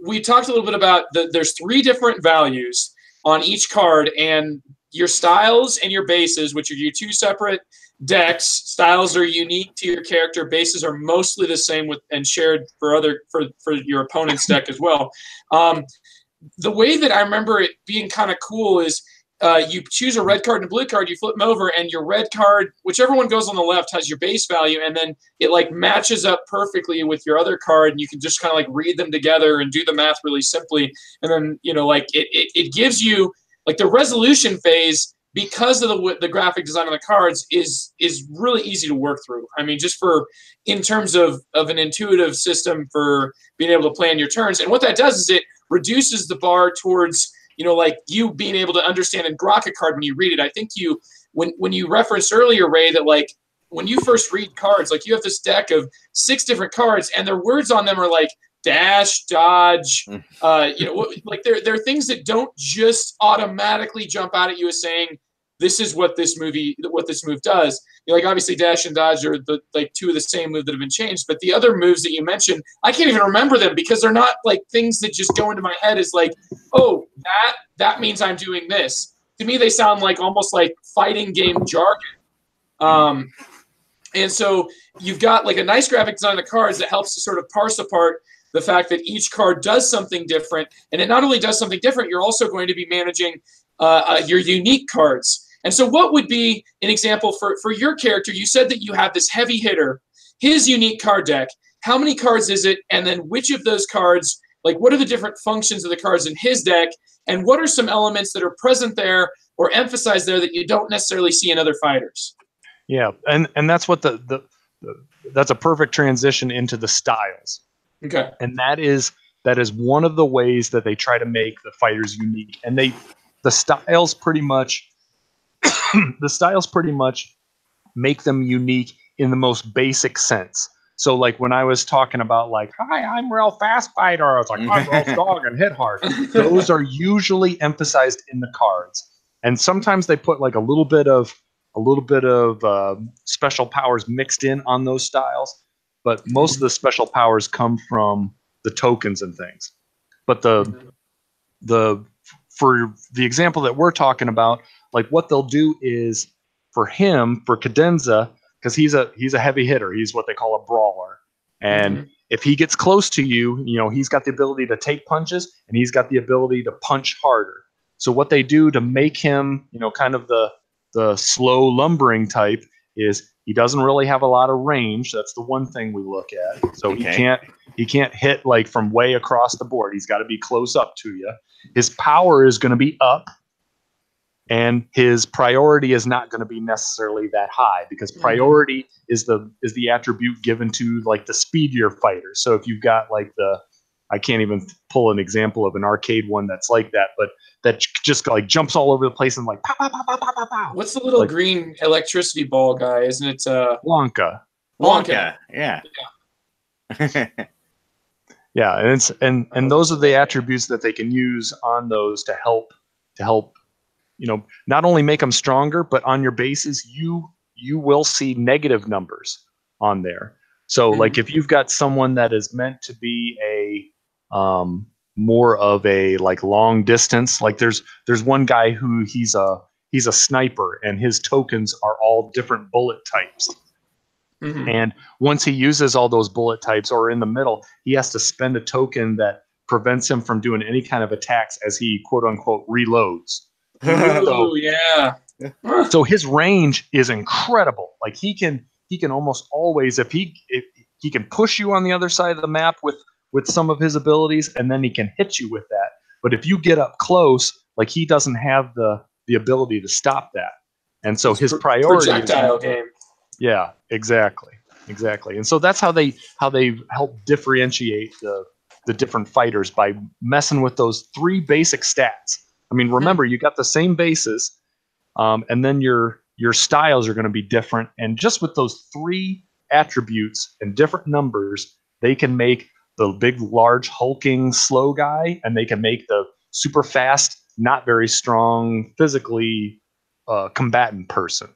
we talked a little bit about there's 3 different values on each card, and your styles and your bases, which are your 2 separate decks. Styles are unique to your character. Bases are mostly the same and shared for your opponent's deck as well. The way that I remember it being kind of cool is you choose a red card and a blue card, you flip them over, and your red card, whichever one goes on the left, has your base value, and then it like matches up perfectly with your other card, and you can just kind of like read them together and do the math really simply. And then, like it gives you like the resolution phase, because of the graphic design of the cards, is really easy to work through. I mean, just in terms of an intuitive system for being able to plan your turns. And what that does is it reduces the bar towards, like you being able to understand and grok a card when you read it. I think when you referenced earlier, Ray, that like when you first read cards, like you have this deck of 6 different cards, and their words on them are like dash, dodge, like they're things that don't just automatically jump out at you as saying this is what this move does. Like obviously dash and dodge are the like 2 of the same move that have been changed, but the other moves that you mentioned, I can't even remember them because they're not like things that just go into my head as like, oh, that means I'm doing this. To me, they sound like almost like fighting game jargon. And so you've got like a nice graphic design of the cards that helps to sort of parse apart the fact that each card does something different. And it not only does something different, you're also going to be managing your unique cards. And so what would be an example for your character? You said that you have this heavy hitter, his unique card deck. How many cards is it? And then which of those cards, like what are the different functions of the cards in his deck? And what are some elements that are present there or emphasized there that you don't necessarily see in other fighters? Yeah, and that's what that's a perfect transition into the styles. Okay. And that is one of the ways that they try to make the fighters unique. And the styles pretty much make them unique in the most basic sense. So like when I was talking about like, hi, I'm real fast fighter, I was like, I'm real strong and hit hard. Those are usually emphasized in the cards. And sometimes they put like a little bit of special powers mixed in on those styles, but most of the special powers come from the tokens and things. But for the example that we're talking about, like what they'll do is for Cadenza, because he's a heavy hitter, he's what they call a brawler, and if he gets close to you, he's got the ability to take punches and he's got the ability to punch harder. So what they do to make him, kind of the slow lumbering type is he doesn't really have a lot of range. That's the one thing we look at. So he can't hit like from way across the board. He's got to be close up to you. His power is going to be up, and his priority is not going to be necessarily that high because priority is the attribute given to like the speedier fighters. So if you've got like I can't even pull an example of an arcade one that's like that, but that just like jumps all over the place and like pow, pow, pow, pow, pow, pow, pow. What's the little like, green electricity ball guy? Isn't it Wonka? Yeah. Yeah, and those are the attributes that they can use on those to help not only make them stronger, but on your bases you will see negative numbers on there. So like if you've got someone that is meant to be a more of a like long distance, like there's one guy who he's a sniper and his tokens are all different bullet types. And once he uses all those bullet types or in the middle, he has to spend a token that prevents him from doing any kind of attacks as he quote unquote reloads. So his range is incredible. Like he can almost always, if he can push you on the other side of the map with some of his abilities, and then he can hit you with that. But if you get up close, like he doesn't have the ability to stop that. And so his priority projectile game. Yeah, exactly. And so that's how they help differentiate the different fighters by messing with those 3 basic stats. I mean, remember, you got the same bases, and then your styles are going to be different. And just with those 3 attributes and different numbers, they can make the big, large, hulking, slow guy, and they can make the super fast, not very strong, physically combatant person.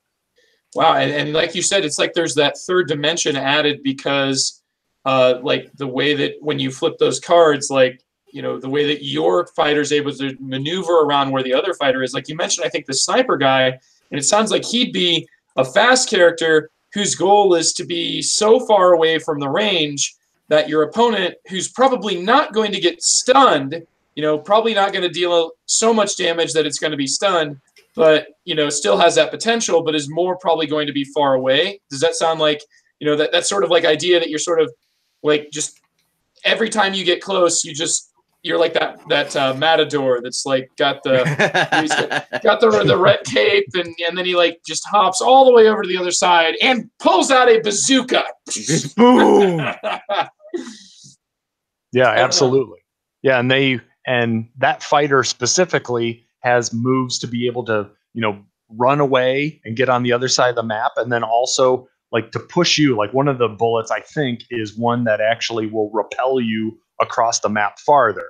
Wow, and like you said, it's like there's that 3rd dimension added because, like the way that when you flip those cards, like the way that your fighter's able to maneuver around where the other fighter is. Like you mentioned, I think the sniper guy, and it sounds like he'd be a fast character whose goal is to be so far away from the range that your opponent, who's probably not going to get stunned, probably not going to deal so much damage that it's going to be stunned, but still has that potential, but is more probably going to be far away. Does that sound like that sort of like idea that you're sort of like just every time you get close, you're like that matador that's like got the the red cape and then he like just hops all the way over to the other side and pulls out a bazooka. Boom. Yeah, absolutely. Yeah, and that fighter specifically has moves to be able to, run away and get on the other side of the map. And then also like to push you. Like one of the bullets, I think, is one that actually will repel you across the map farther.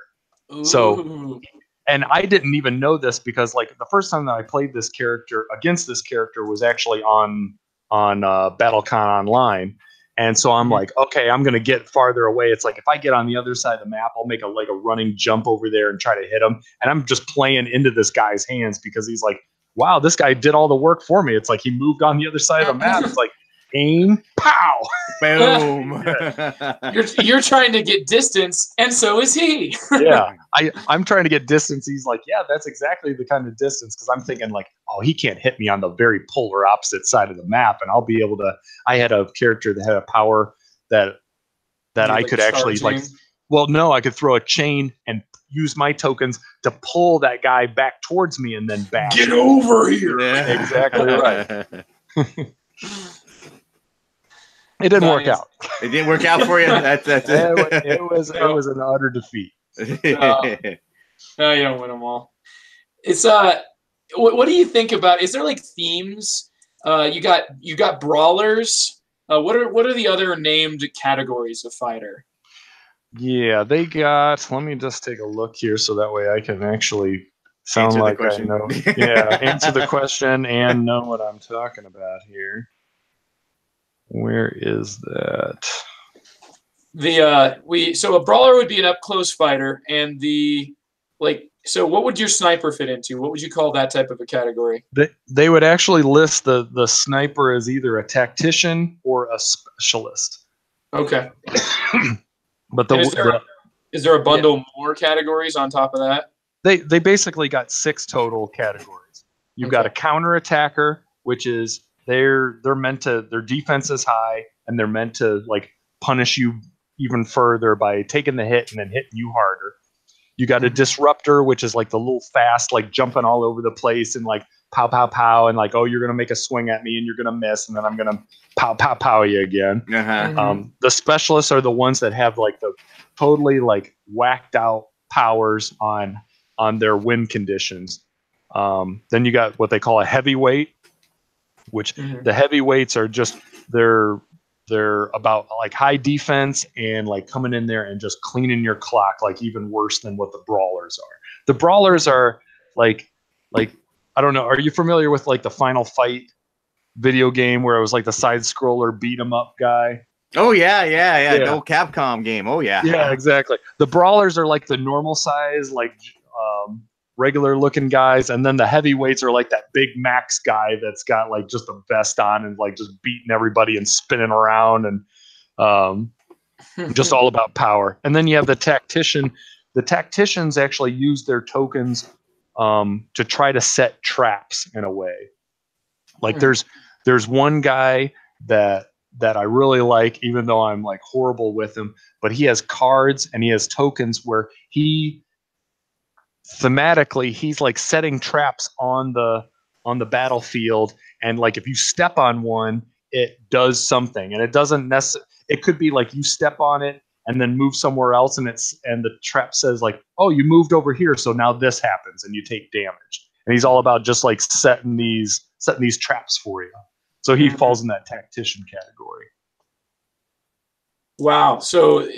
Ooh. So, and I didn't even know this because like the first time that I played this character against this character was actually on BattleCon Online. And so I'm like, okay, I'm going to get farther away. It's like if I get on the other side of the map, I'll make a running jump over there and try to hit him. And I'm just playing into this guy's hands because he's like, wow, this guy did all the work for me. It's like he moved on the other side of the map. It's like, aim, pow, boom. You're trying to get distance, and so is he. Yeah, I'm trying to get distance. He's like, yeah, that's exactly the kind of distance, because I'm thinking like, oh, he can't hit me on the very polar opposite side of the map, and I'll be able to. I had a character that had a power that I could actually like. Well, no, I could throw a chain and use my tokens to pull that guy back towards me and then bash. Get over here. Yeah. Exactly right. It didn't work out. It didn't work out for you. That's it. It was an utter defeat. No, you don't win them all. It's what do you think about? Is there like themes? You got brawlers. What are the other named categories of fighter? Yeah, they got. Let me just take a look here so that way I can actually sound like I know. Yeah, answer the question and know what I'm talking about here. Where is that? So a brawler would be an up close fighter, and so what would your sniper fit into? What would you call that type of a category? They would actually list the sniper as either a tactician or a specialist. Okay. But is there a bundle more categories on top of that? They basically got 6 total categories. You've got a counter attacker, which is they're meant to, their defense is high and they're meant to like punish you even further by taking the hit and then hitting you harder. You got a disruptor, which is like the little fast, like jumping all over the place and like pow, pow, pow. And like, oh, you're going to make a swing at me and you're going to miss. And then I'm going to pow, pow, pow you again. The specialists are the ones that have like the totally like whacked out powers on their win conditions. Then you got what they call a heavyweight, which the heavyweights are just, they're about like high defense and like coming in there and just cleaning your clock, like even worse than what the brawlers are. The brawlers are like I don't know. Are you familiar with like the Final Fight video game where it was like the side scroller beat 'em up guy? Oh yeah. The old Capcom game. Oh yeah. Yeah, exactly. The brawlers are like the normal size, like regular looking guys, and then the heavyweights are like that big Max guy that's got like just a vest on and like just beating everybody and spinning around and just all about power. And then you have the tactician. The tacticians actually use their tokens to try to set traps in a way. Like there's one guy that I really like, even though I'm like horrible with him, but he has cards and he has tokens where thematically he's like setting traps on the battlefield, and like if you step on one, it does something, and it doesn't necessarily. It could be like you step on it and then move somewhere else, and the trap says like, oh, you moved over here, so now this happens and you take damage. And he's all about just like setting these traps for you. So he falls in that tactician category. Wow. So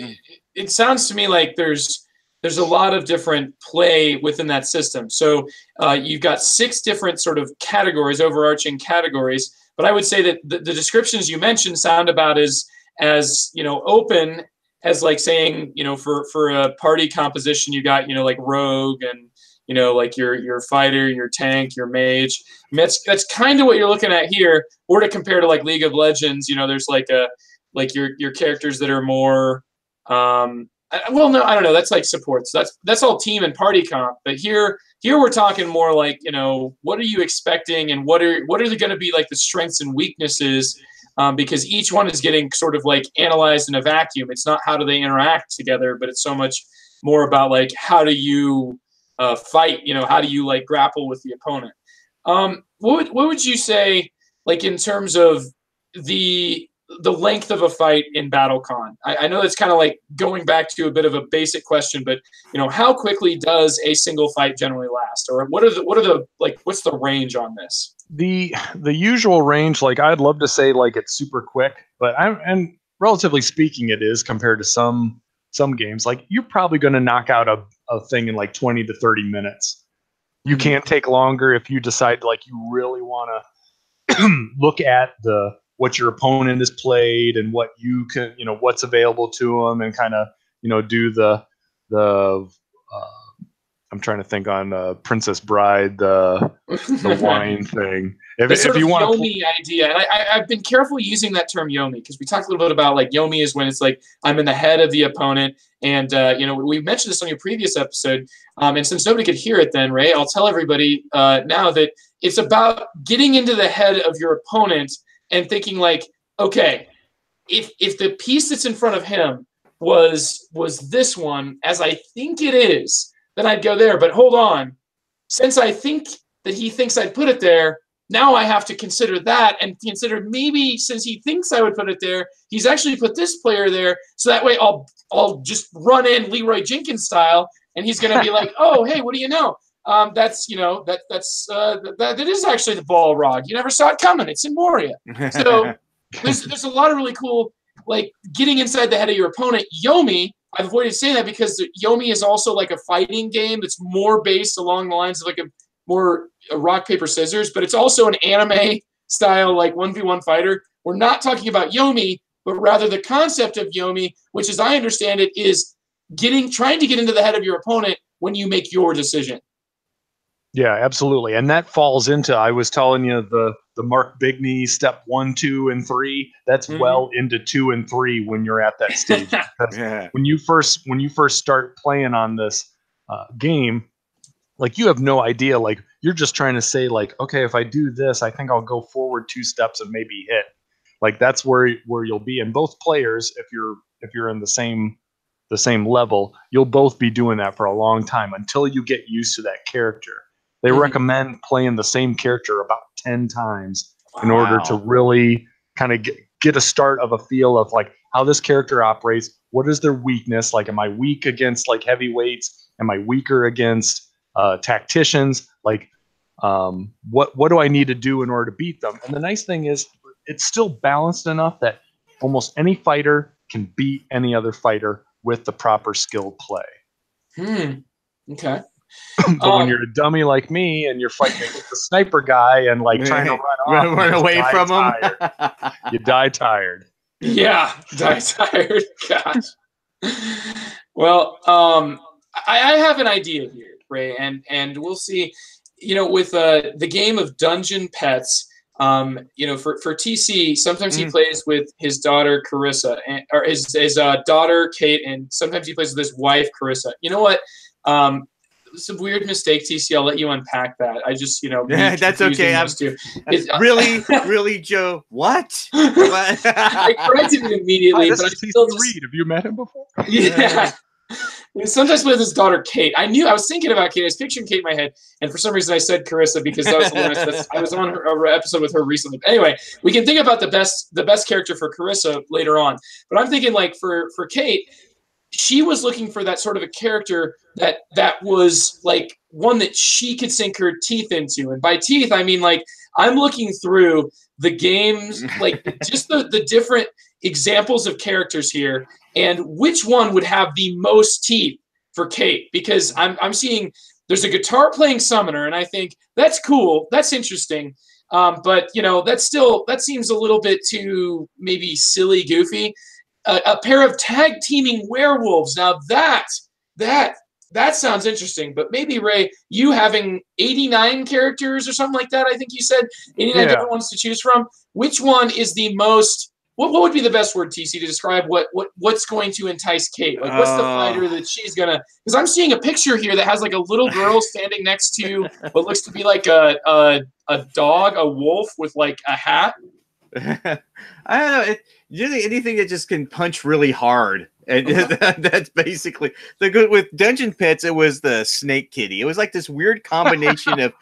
it sounds to me like there's a lot of different play within that system. So you've got 6 different sort of categories, overarching categories. But I would say that the descriptions you mentioned sound about as open as like saying, for a party composition, you got, like rogue and, like your fighter, your tank, your mage. I mean, that's kind of what you're looking at here. Or to compare to like League of Legends, there's like your characters that are more, well, no, I don't know. That's like supports. That's all team and party comp. But here we're talking more like, what are you expecting and what are going to be like the strengths and weaknesses? Because each one is getting sort of like analyzed in a vacuum. It's not how do they interact together, but it's so much more about like how do you fight? How do you like grapple with the opponent? What would you say like in terms of the the length of a fight in BattleCon? I know it's kind of like going back to a bit of a basic question, but how quickly does a single fight generally last, or what's the range on this? The usual range, like I'd love to say like it's super quick, but and relatively speaking, it is compared to some games. Like you're probably going to knock out a thing in like 20 to 30 minutes. You can't take longer if you decide like you really want to look at what your opponent has played and what you can, what's available to them, and kind of, do the I'm trying to think on Princess Bride, the wine thing. If you want Yomi idea, and I've been careful using that term Yomi because we talked a little bit about like Yomi is when it's like I'm in the head of the opponent, and we mentioned this on your previous episode, and since nobody could hear it then, Ray, I'll tell everybody now that it's about getting into the head of your opponent and thinking like, okay, if the piece that's in front of him was this one, as I think it is, then I'd go there. But hold on, since I think that he thinks I'd put it there, now I have to consider that and consider maybe since he thinks I would put it there, he's actually put this player there. So that way I'll just run in Leroy Jenkins style, and he's going to be like, oh, hey, what do you know? That is actually the Balrog. You never saw it coming. It's in Moria. So there's a lot of really cool, like getting inside the head of your opponent. Yomi, I've avoided saying that because Yomi is also like a fighting game that's more based along the lines of like a rock, paper, scissors, but it's also an anime style, like 1v1 fighter. We're not talking about Yomi, but rather the concept of Yomi, which as I understand it is trying to get into the head of your opponent when you make your decision. Yeah, absolutely. And that falls into, I was telling you, the Mark Bigney step 1, 2, and 3. That's well into 2 and 3 when you're at that stage. When you first start playing on this game, like you have no idea. Like you're just trying to say, like, okay, if I do this, I think I'll go forward 2 steps and maybe hit. Like that's where you'll be. And both players, if you're in the same level, you'll both be doing that for a long time until you get used to that character. They recommend playing the same character about 10 times in order to really kind of get a start of a feel of like how this character operates. What is their weakness? Like, am I weak against like heavyweights? Am I weaker against tacticians? Like, what do I need to do in order to beat them? And the nice thing is it's still balanced enough that almost any fighter can beat any other fighter with the proper skilled play. Okay. But when you're a dummy like me and you're fighting against the sniper guy and like trying to run away from him, you die tired. Yeah, die tired. Gosh. Well, I have an idea here, Ray, and we'll see. With the game of Dungeon Pets, for TC, sometimes he plays with his daughter Carissa, or his daughter Kate, and sometimes he plays with his wife Carissa. You know what? It's a weird mistake, TC. I'll let you unpack that. I just, yeah, that's okay. Really, Joe? What? I corrected it immediately, but I still Reed. Have you met him before? Yeah. Sometimes with his daughter Kate. I was thinking about Kate. I was picturing Kate in my head, and for some reason I said Carissa because that was the last. I was on her episode with her recently. But anyway, we can think about the best character for Carissa later on. But I'm thinking like for Kate, she was looking for that sort of a character that was like one that she could sink her teeth into. And by teeth, I mean like I'm looking through the games, like just the different examples of characters here, and which one would have the most teeth for Kate? Because I'm seeing there's a guitar playing summoner, and I think that's cool, that's interesting. But that seems a little bit too maybe silly, goofy. A pair of tag teaming werewolves. Now that sounds interesting, but maybe Ray, you having 89 characters or something like that, I think you said 89 different ones to choose from. Which one is the most? What would be the best word, TC, to describe what's going to entice Kate? Like, what's the fighter that she's gonna? Because I'm seeing a picture here that has like a little girl standing next to what looks to be like a dog, a wolf with like a hat. I don't know. Usually anything that just can punch really hard. And that's basically the good with Dungeon Pets. It was the Snake Kitty. It was like this weird combination of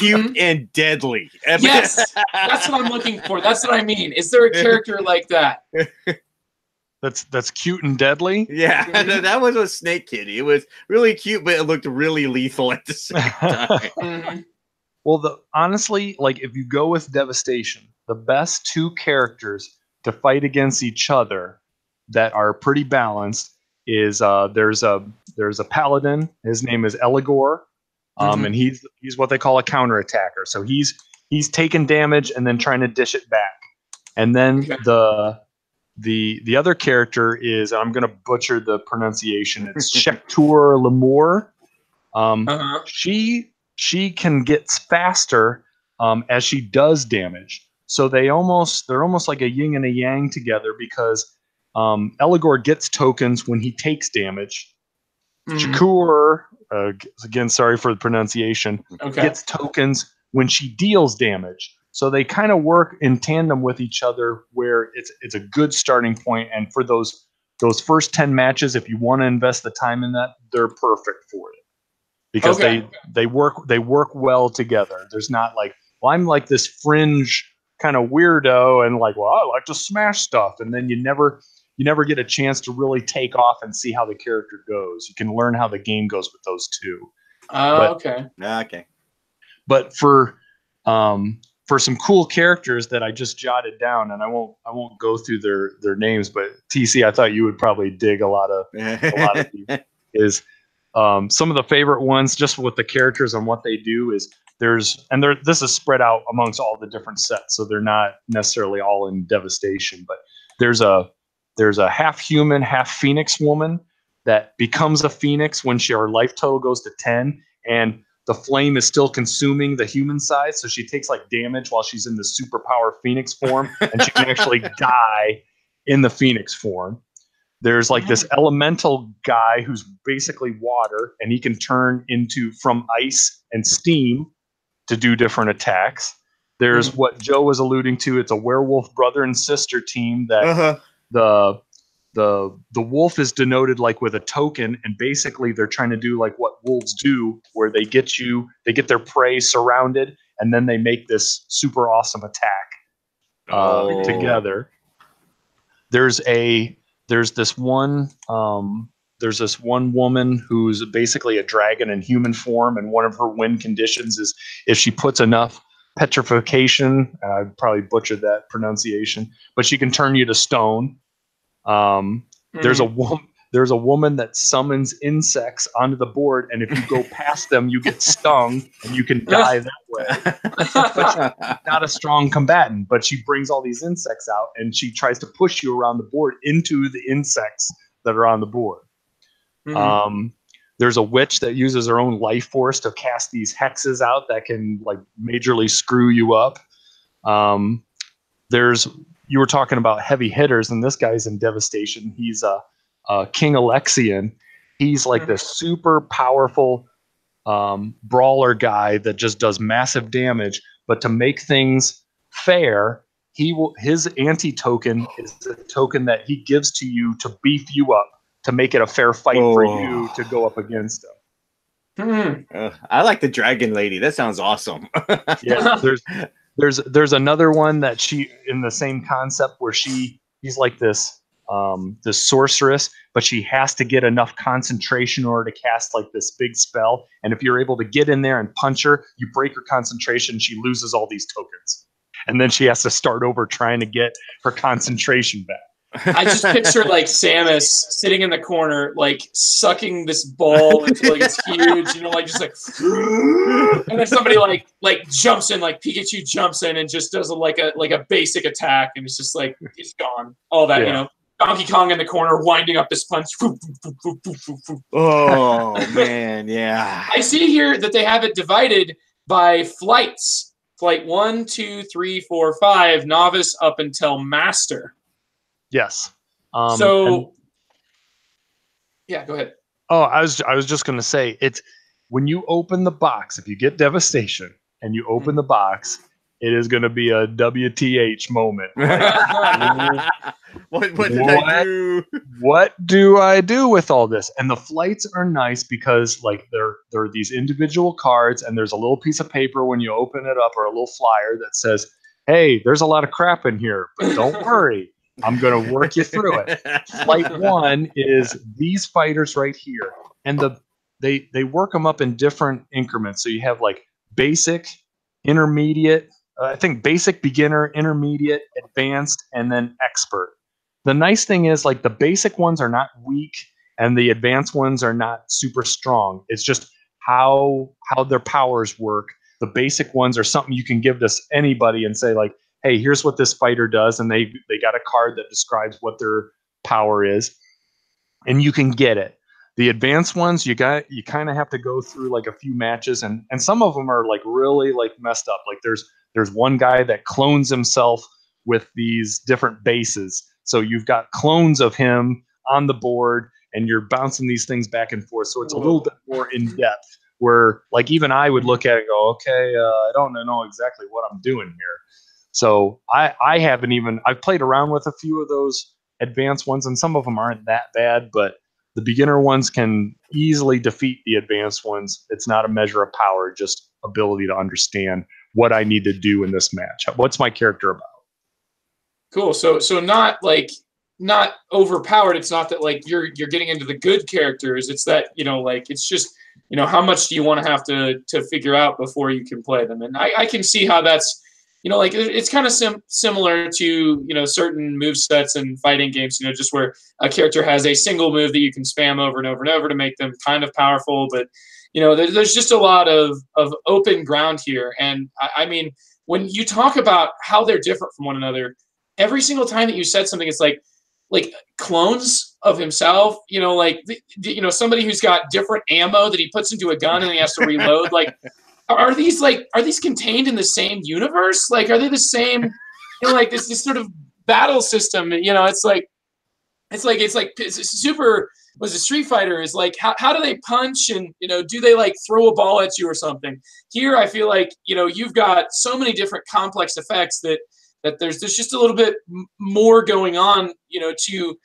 cute and deadly. Yes, that's what I'm looking for. That's what I mean. Is there a character like that? That's cute and deadly. Yeah, that was a snake kitty. It was really cute, but it looked really lethal at the same time. Well, honestly, like if you go with Devastation, the best two characters to fight against each other that are pretty balanced is there's a paladin. His name is Eligor, and he's what they call a counterattacker. So he's taking damage and then trying to dish it back. And then the other character is, I'm going to butcher the pronunciation. It's Shektur Lemur. She can get faster as she does damage. So they're almost like a yin and a yang together, because Eligor gets tokens when he takes damage. Shakur, again, sorry for the pronunciation, gets tokens when she deals damage. So they kind of work in tandem with each other, where it's a good starting point. And for those first 10 matches, if you want to invest the time in that, they're perfect for it. Because they work well together. There's not like, well, I'm like this fringe kind of weirdo, and like, well, I like to smash stuff, and then you never get a chance to really take off and see how the character goes. You can learn how the game goes with those two. Okay. But for some cool characters that I just jotted down, and I won't go through their names, but TC, I thought you would probably dig a lot of these. Is some of the favorite ones, just with the characters and what they do, is this is spread out amongst all the different sets, so they're not necessarily all in Devastation. But there's a half human, half phoenix woman that becomes a phoenix when her life total goes to 10, and the flame is still consuming the human side, so she takes like damage while she's in the superpower phoenix form, and she can actually die in the phoenix form. There's like this elemental guy who's basically water, and he can turn from ice and steam to do different attacks. There's what Joe was alluding to. It's a werewolf brother and sister team that the wolf is denoted like with a token, and basically they're trying to do like what wolves do, where they get their prey surrounded, and then they make this super awesome attack together. There's this one woman who's basically a dragon in human form, and one of her win conditions is if she puts enough petrification, I probably butchered that pronunciation, but she can turn you to stone. There's a woman that summons insects onto the board, and if you go past them, you get stung and you can die that way. But she's not a strong combatant, but she brings all these insects out, and she tries to push you around the board into the insects that are on the board. There's a witch that uses her own life force to cast these hexes out that can like majorly screw you up. You were talking about heavy hitters, and this guy's in Devastation. He's a King Alexian. He's like this super powerful brawler guy that just does massive damage. But to make things fair, his anti-token is a token that he gives to you to beef you up, to make it a fair fight for you to go up against him. I like the Dragon Lady. That sounds awesome. Yeah, there's another one that she, in the same concept, where she's like this sorceress, but she has to get enough concentration in order to cast like this big spell. And if you're able to get in there and punch her, you break her concentration, she loses all these tokens. And then she has to start over trying to get her concentration back. I just picture like Samus sitting in the corner, like sucking this ball until like it's huge, like just like, and then somebody like jumps in, like Pikachu jumps in and just does a basic attack, and it's just like it's gone. All that, Donkey Kong in the corner winding up this punch. Oh man, yeah. I see here that they have it divided by flights. Flight 1, 2, 3, 4, 5, novice up until master. Yes. Yeah, go ahead. Oh, I was just going to say, it's when you open the box, if you get Devastation and you open the box, it is going to be a WTH moment. Like, what did I do? What do I do with all this? And the flights are nice because like there are these individual cards, and there's a little piece of paper when you open it up, or a little flyer that says, "Hey, there's a lot of crap in here, but don't worry. I'm going to work you through it." Flight 1 is these fighters right here. And they work them up in different increments. So you have like basic, intermediate, I think basic, beginner, intermediate, advanced, and then expert. The nice thing is like the basic ones are not weak and the advanced ones are not super strong. It's just how their powers work. The basic ones are something you can give to anybody and say like, hey, here's what this fighter does, and they got a card that describes what their power is, and you can get it. The advanced ones, you kind of have to go through like a few matches, and some of them are like really like messed up. Like there's one guy that clones himself with these different bases, so you've got clones of him on the board, and you're bouncing these things back and forth. So it's a little bit more in depth. Where like even I would look at it and go, okay, I don't know exactly what I'm doing here. So I've played around with a few of those advanced ones, and some of them aren't that bad, but the beginner ones can easily defeat the advanced ones. It's not a measure of power, just ability to understand what I need to do in this match. What's my character about? Cool. So not overpowered. It's not that like you're getting into the good characters. It's that, like it's just, how much do you want to have to figure out before you can play them? And I can see how that's, like it's kind of similar to, certain move sets and fighting games, just where a character has a single move that you can spam over and over and over to make them kind of powerful. But, there's just a lot of open ground here. And I mean, when you talk about how they're different from one another, every single time that you said something, it's like clones of himself, somebody who's got different ammo that he puts into a gun and he has to reload. Like, are these contained in the same universe? Like, are they the same, like this sort of battle system? It's super, was a Street Fighter is like, how do they punch and, do they like throw a ball at you or something? Here, I feel like, you've got so many different complex effects that there's just a little bit more going on, to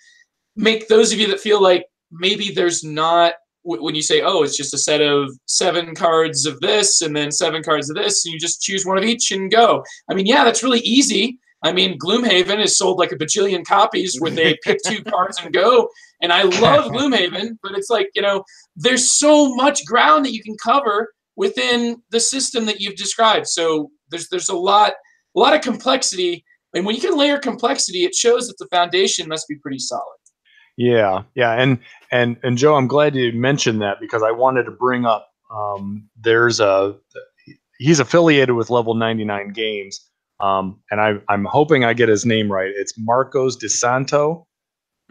make those of you that feel like maybe there's not, when you say, oh, it's just a set of 7 cards of this and then 7 cards of this, and you just choose one of each and go. I mean, yeah, that's really easy. I mean, Gloomhaven is sold like a bajillion copies where they pick 2 cards and go. And I love Gloomhaven, but it's like, there's so much ground that you can cover within the system that you've described. So there's a lot of complexity. And when you can layer complexity, it shows that the foundation must be pretty solid. Yeah. And Joe, I'm glad you mentioned that because I wanted to bring up he's affiliated with Level 99 Games, and I'm hoping I get his name right. It's Marcos DeSanto.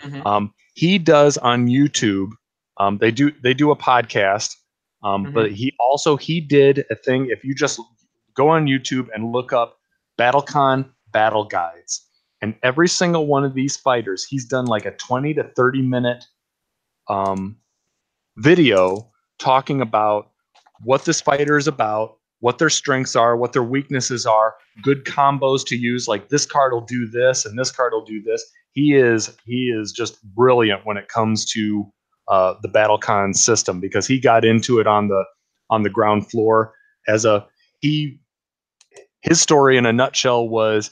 Mm-hmm. He does on YouTube. They do a podcast, mm-hmm. but he did a thing. If you just go on YouTube and look up BattleCON battle guides. And every single one of these fighters, he's done like a 20 to 30 minute video talking about what this fighter is about, what their strengths are, what their weaknesses are, good combos to use, like this card will do this and this card will do this. He is just brilliant when it comes to the BattleCon system because he got into it on the ground floor his story in a nutshell was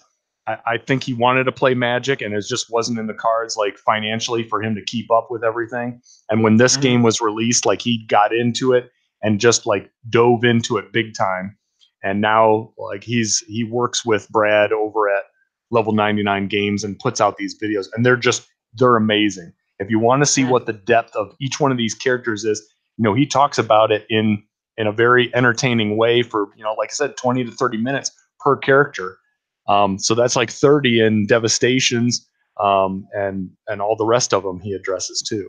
I think he wanted to play Magic and it just wasn't in the cards like financially for him to keep up with everything. And when this game was released, like he got into it and just like dove into it big time. And now like he works with Brad over at Level 99 Games and puts out these videos and they're amazing. If you want to see what the depth of each one of these characters is, he talks about it in a very entertaining way for, like I said, 20 to 30 minutes per character. So that's like 30 in Devastations, and all the rest of them he addresses too.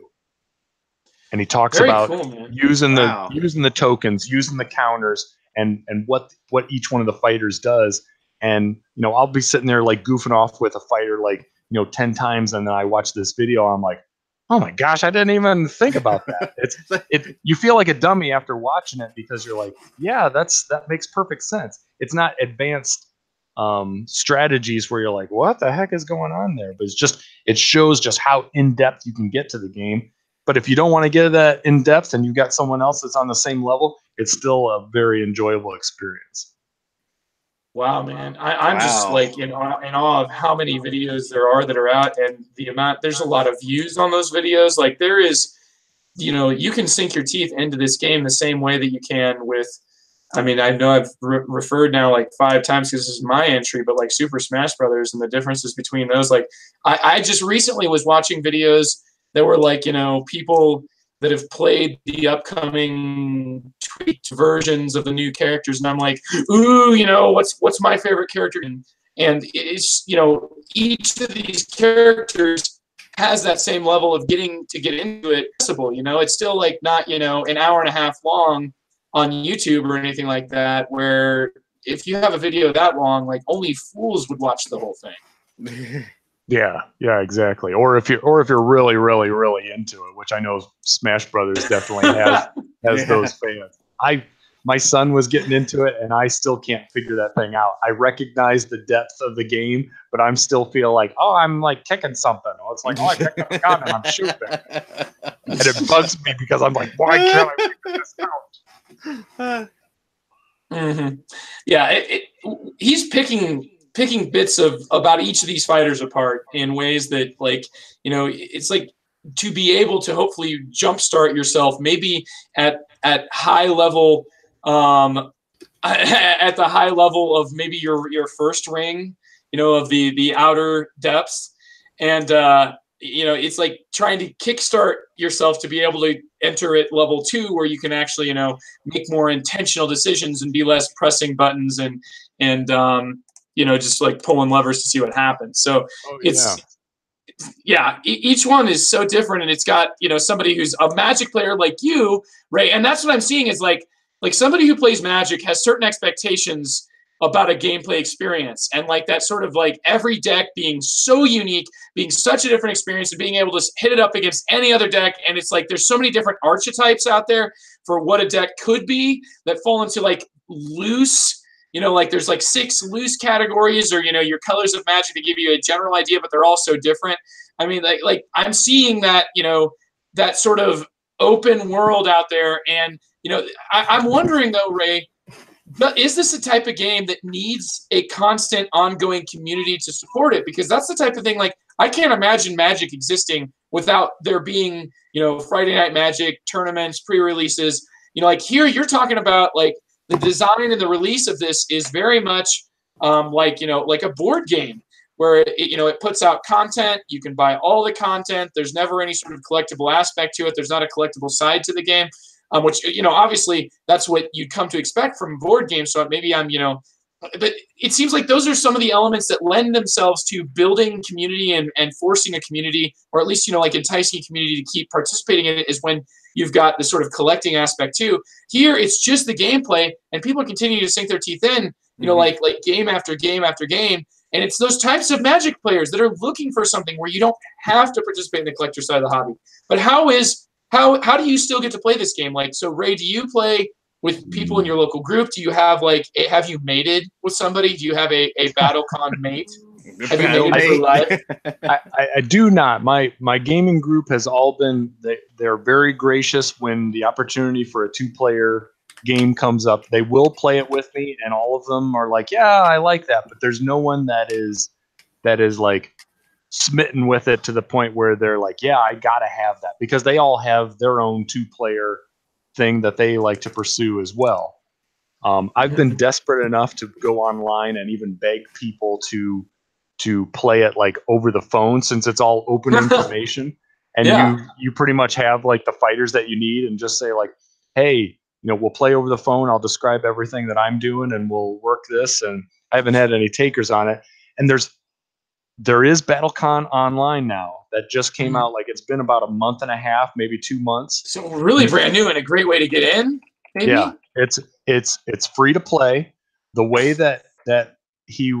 And he talks about using the tokens, using the counters, and what each one of the fighters does. And I'll be sitting there like goofing off with a fighter like 10 times, and then I watch this video. I'm like, oh my gosh, I didn't even think about that. You feel like a dummy after watching it because you're like, yeah, that makes perfect sense. It's not advanced strategies where you're like, what the heck is going on there? But it shows just how in depth you can get to the game. But if you don't want to get that in depth and you've got someone else that's on the same level, it's still a very enjoyable experience. Wow, man. I'm just like in awe of how many videos there are that are out, and the amount, there's a lot of views on those videos. Like there is, you can sink your teeth into this game the same way that you can with, I mean, I know I've referred now like 5 times because this is my entry, but like Super Smash Brothers and the differences between those. Like I just recently was watching videos that were like, people that have played the upcoming tweaked versions of the new characters, and I'm like, ooh, what's my favorite character? And it's, each of these characters has that same level of getting to get into it. It's still like not, an hour and a half long on YouTube or anything like that, where if you have a video that long, like only fools would watch the whole thing. Yeah, exactly. Or if you're really, really, really into it, which I know Smash Brothers definitely has those fans. My son was getting into it, and I still can't figure that thing out. I recognize the depth of the game, but I'm still feel like, I'm like kicking something. Or it's like, I kicked a gun and I'm shooting. And it bugs me because I'm like, why can't I figure this out? Mm-hmm. Yeah, he's picking bits about each of these fighters apart in ways that, like, it's like to be able to hopefully jumpstart yourself maybe at high level, at the high level of maybe your first ring, of the outer depths, and it's like trying to kickstart yourself to be able to enter at level 2, where you can actually make more intentional decisions and be less pressing buttons and just like pulling levers to see what happens. So each one is so different, and it's got somebody who's a Magic player like you, right? And that's what I'm seeing is like somebody who plays Magic has certain expectations about a gameplay experience, and like that sort of like every deck being so unique, being such a different experience, and being able to hit it up against any other deck. And it's like there's so many different archetypes out there for what a deck could be that fall into like loose, like there's like 6 loose categories, or your colors of Magic to give you a general idea, but they're all so different. I mean, like I'm seeing that that sort of open world out there, and I'm wondering though, Ray, is this a type of game that needs a constant ongoing community to support it? Because that's the type of thing, like, I can't imagine Magic existing without there being, Friday Night Magic tournaments, pre-releases. Like here you're talking about like the design and the release of this is very much like a board game where it puts out content. You can buy all the content. There's never any sort of collectible aspect to it. There's not a collectible side to the game. Which, obviously that's what you'd come to expect from board games. So maybe but it seems like those are some of the elements that lend themselves to building community and forcing a community, or at least, like enticing a community to keep participating in it, is when you've got the sort of collecting aspect too. Here, it's just the gameplay, and people continue to sink their teeth in, like game after game after game. And it's those types of Magic players that are looking for something where you don't have to participate in the collector side of the hobby. But how do you still get to play this game? Like, so Ray, do you play with people in your local group? Do you have have you mated with somebody? Do you have a BattleCon mate? Have you mated for life? I do not. My gaming group has all been, they're very gracious when the opportunity for a 2-player game comes up. They will play it with me, and all of them are like, yeah, I like that. But there's no one that is like smitten with it to the point where they're like, yeah, I gotta have that, because they all have their own 2-player thing that they like to pursue as well. I've been desperate enough to go online and even beg people to play it like over the phone, since it's all open information, and you pretty much have like the fighters that you need, and just say like, hey, we'll play over the phone. I'll describe everything that I'm doing, and we'll work this. And I haven't had any takers on it. And there is BattleCon online now that just came out. Like, it's been about a month and a half, maybe 2 months. So really brand new and a great way to get in. Maybe? Yeah, it's free to play. The way that he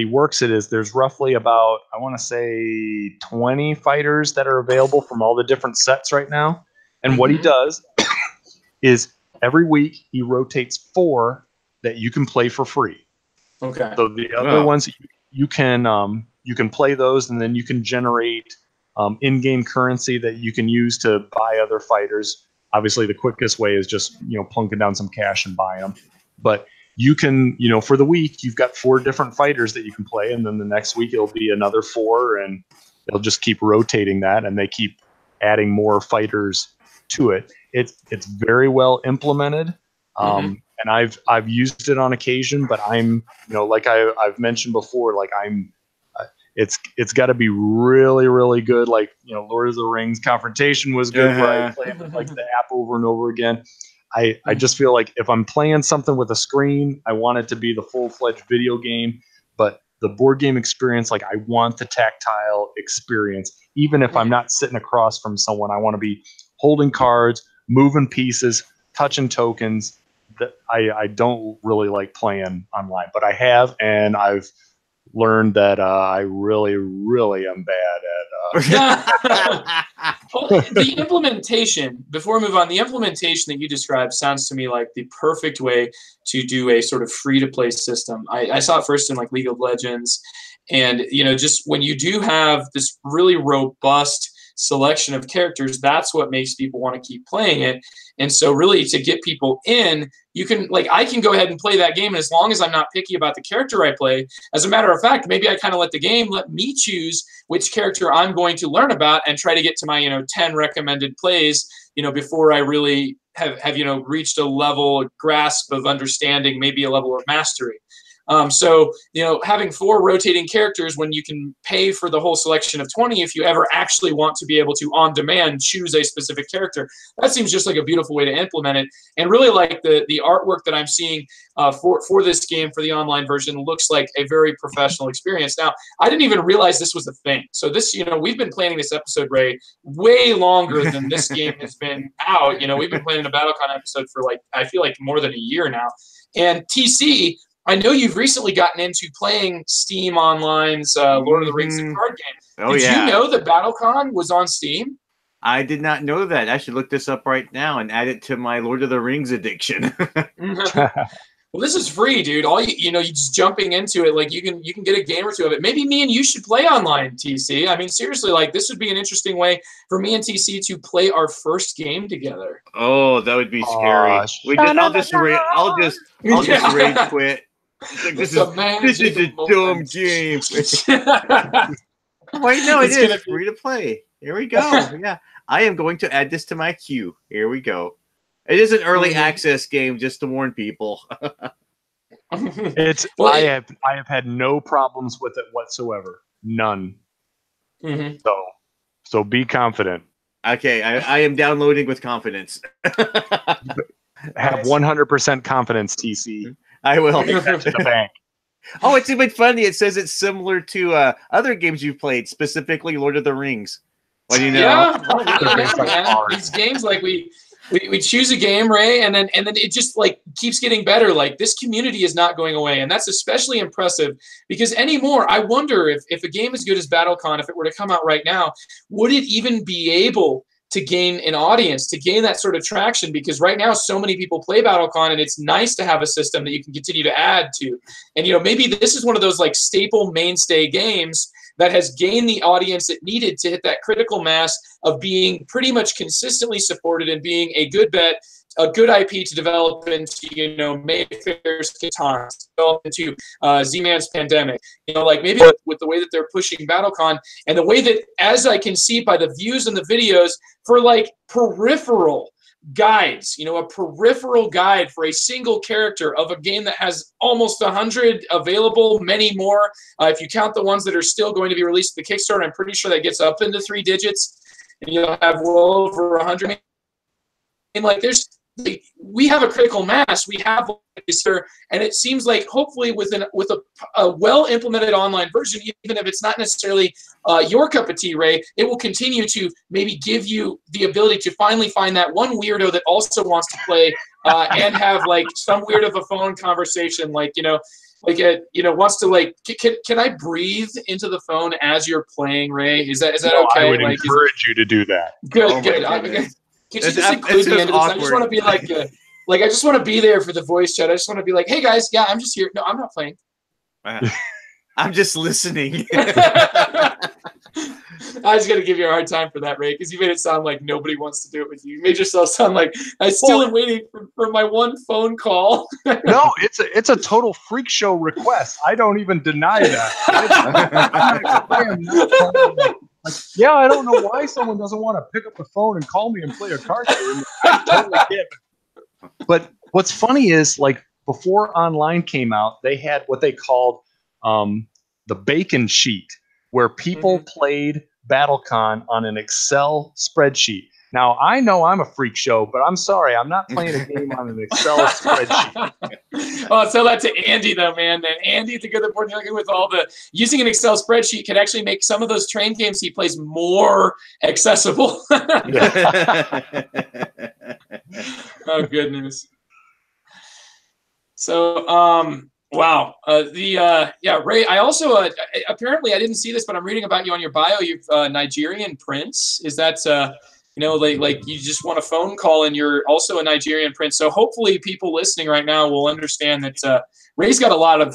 works it is there's roughly about, I want to say 20 fighters that are available from all the different sets right now. And what he does is every week he rotates 4 that you can play for free. Okay. So the other ones you can play those, and then you can generate in-game currency that you can use to buy other fighters. Obviously, the quickest way is just plunking down some cash and buying them. But you can, for the week, you've got 4 different fighters that you can play, and then the next week it'll be another 4, and they'll just keep rotating that, and they keep adding more fighters to it. It's very well implemented, and I've used it on occasion. But I'm, like I've mentioned before, like it's got to be really, really good. Like, Lord of the Rings Confrontation was good, where I play like the app over and over again. I just feel like if I'm playing something with a screen, I want it to be the full-fledged video game. But the board game experience, like, I want the tactile experience. Even if I'm not sitting across from someone, I want to be holding cards, moving pieces, touching tokens. That I don't really like playing online, but I have, and I've learned that I really, really am bad at the implementation. Before we move on, the implementation that you described sounds to me like the perfect way to do a sort of free-to-play system. I saw it first in like League of Legends, and just when you do have this really robust selection of characters, that's what makes people want to keep playing it. And so really, to get people in, you can, like, I can go ahead and play that game, and as long as I'm not picky about the character I play, as a matter of fact, maybe I kind of let the game let me choose which character I'm going to learn about and try to get to my 10 recommended plays before I really have reached a level grasp of understanding, maybe a level of mastery. So having 4 rotating characters when you can pay for the whole selection of 20 if you ever actually want to be able to on demand choose a specific character, that seems just like a beautiful way to implement it. And really, like, the artwork that I'm seeing for this game, for the online version, looks like a very professional experience. Now, I didn't even realize this was a thing. So this, we've been planning this episode, Ray, way longer than this game has been out. We've been planning a BattleCon episode for, like, I feel like more than a year now. And TC, I know you've recently gotten into playing Steam Online's Lord of the Rings the card game. Did you know that BattleCon was on Steam? I did not know that. I should look this up right now and add it to my Lord of the Rings addiction. Well, this is free, dude. All you just jumping into it, like, you can get a game or 2 of it. Maybe me and you should play online, TC. I mean, seriously, like, this would be an interesting way for me and TC to play our first game together. Oh, that would be scary. I'll just rage quit. Like, this is a dumb game. Wait, no, it is free to play. Here we go. Yeah, I am going to add this to my queue. Here we go. It is an early access game, just to warn people. I have had no problems with it whatsoever. None. So be confident. Okay, I am downloading with confidence. Have 100% confidence, TC. I will. Take that to the bank. Oh, it's even funny. It says it's similar to other games you've played, specifically Lord of the Rings. What do you know? Yeah, these games, like, we choose a game, Ray, and then it just, like, keeps getting better. Like, this community is not going away, and that's especially impressive because anymore, I wonder if a game as good as BattleCon, if it were to come out right now, would it even be able to gain an audience, to gain that sort of traction? Because right now, so many people play BattleCon, and it's nice to have a system that you can continue to add to. And, maybe this is one of those, like, staple mainstay games that has gained the audience it needed to hit that critical mass of being pretty much consistently supported and being a good bet, a good IP to develop into, Mayfair's Catan, develop into Z-Man's Pandemic. Like, maybe with the way that they're pushing BattleCon and the way that, as I can see by the views and the videos, for, like, peripheral guides, a peripheral guide for a single character of a game that has almost 100 available, many more. If you count the ones that are still going to be released at the Kickstarter, I'm pretty sure that gets up into 3 digits, and you'll have well over 100. And, like, we have a critical mass. We have this here, and it seems like hopefully with a well implemented online version, even if it's not necessarily your cup of tea, Ray, it will continue to maybe give you the ability to finally find that one weirdo that also wants to play and have, like, some weird of a phone conversation, like, wants to, like, can I breathe into the phone as you're playing, Ray? Is that okay? I would encourage you to do that. Good, good. Can you just include me into this? I just want to be like I just want to be there for the voice chat. I just want to be like, hey guys, yeah, I'm just here. No, I'm not playing. I'm just listening. I was going to give you a hard time for that, Ray, because you made it sound like nobody wants to do it with you. You made yourself sound like I still am waiting for my one phone call. No, it's a total freak show request. I don't even deny that. I am not calling, yeah, I don't know why someone doesn't want to pick up the phone and call me and play a card game. I totally get it. But what's funny is, like, before online came out, they had what they called the bacon sheet, where people played BattleCon on an Excel spreadsheet. Now, I know I'm a freak show, but I'm sorry, I'm not playing a game on an Excel spreadsheet. Well, tell that to Andy, though, man. And Andy, at the Good Board Network, with all the using an Excel spreadsheet can actually make some of those train games he plays more accessible. Oh, goodness. So, wow. Ray, I also, apparently I didn't see this, but I'm reading about you on your bio. You've Nigerian prince. Is that, like you just want a phone call and you're also a Nigerian prince. So hopefully people listening right now will understand that Ray's got a lot of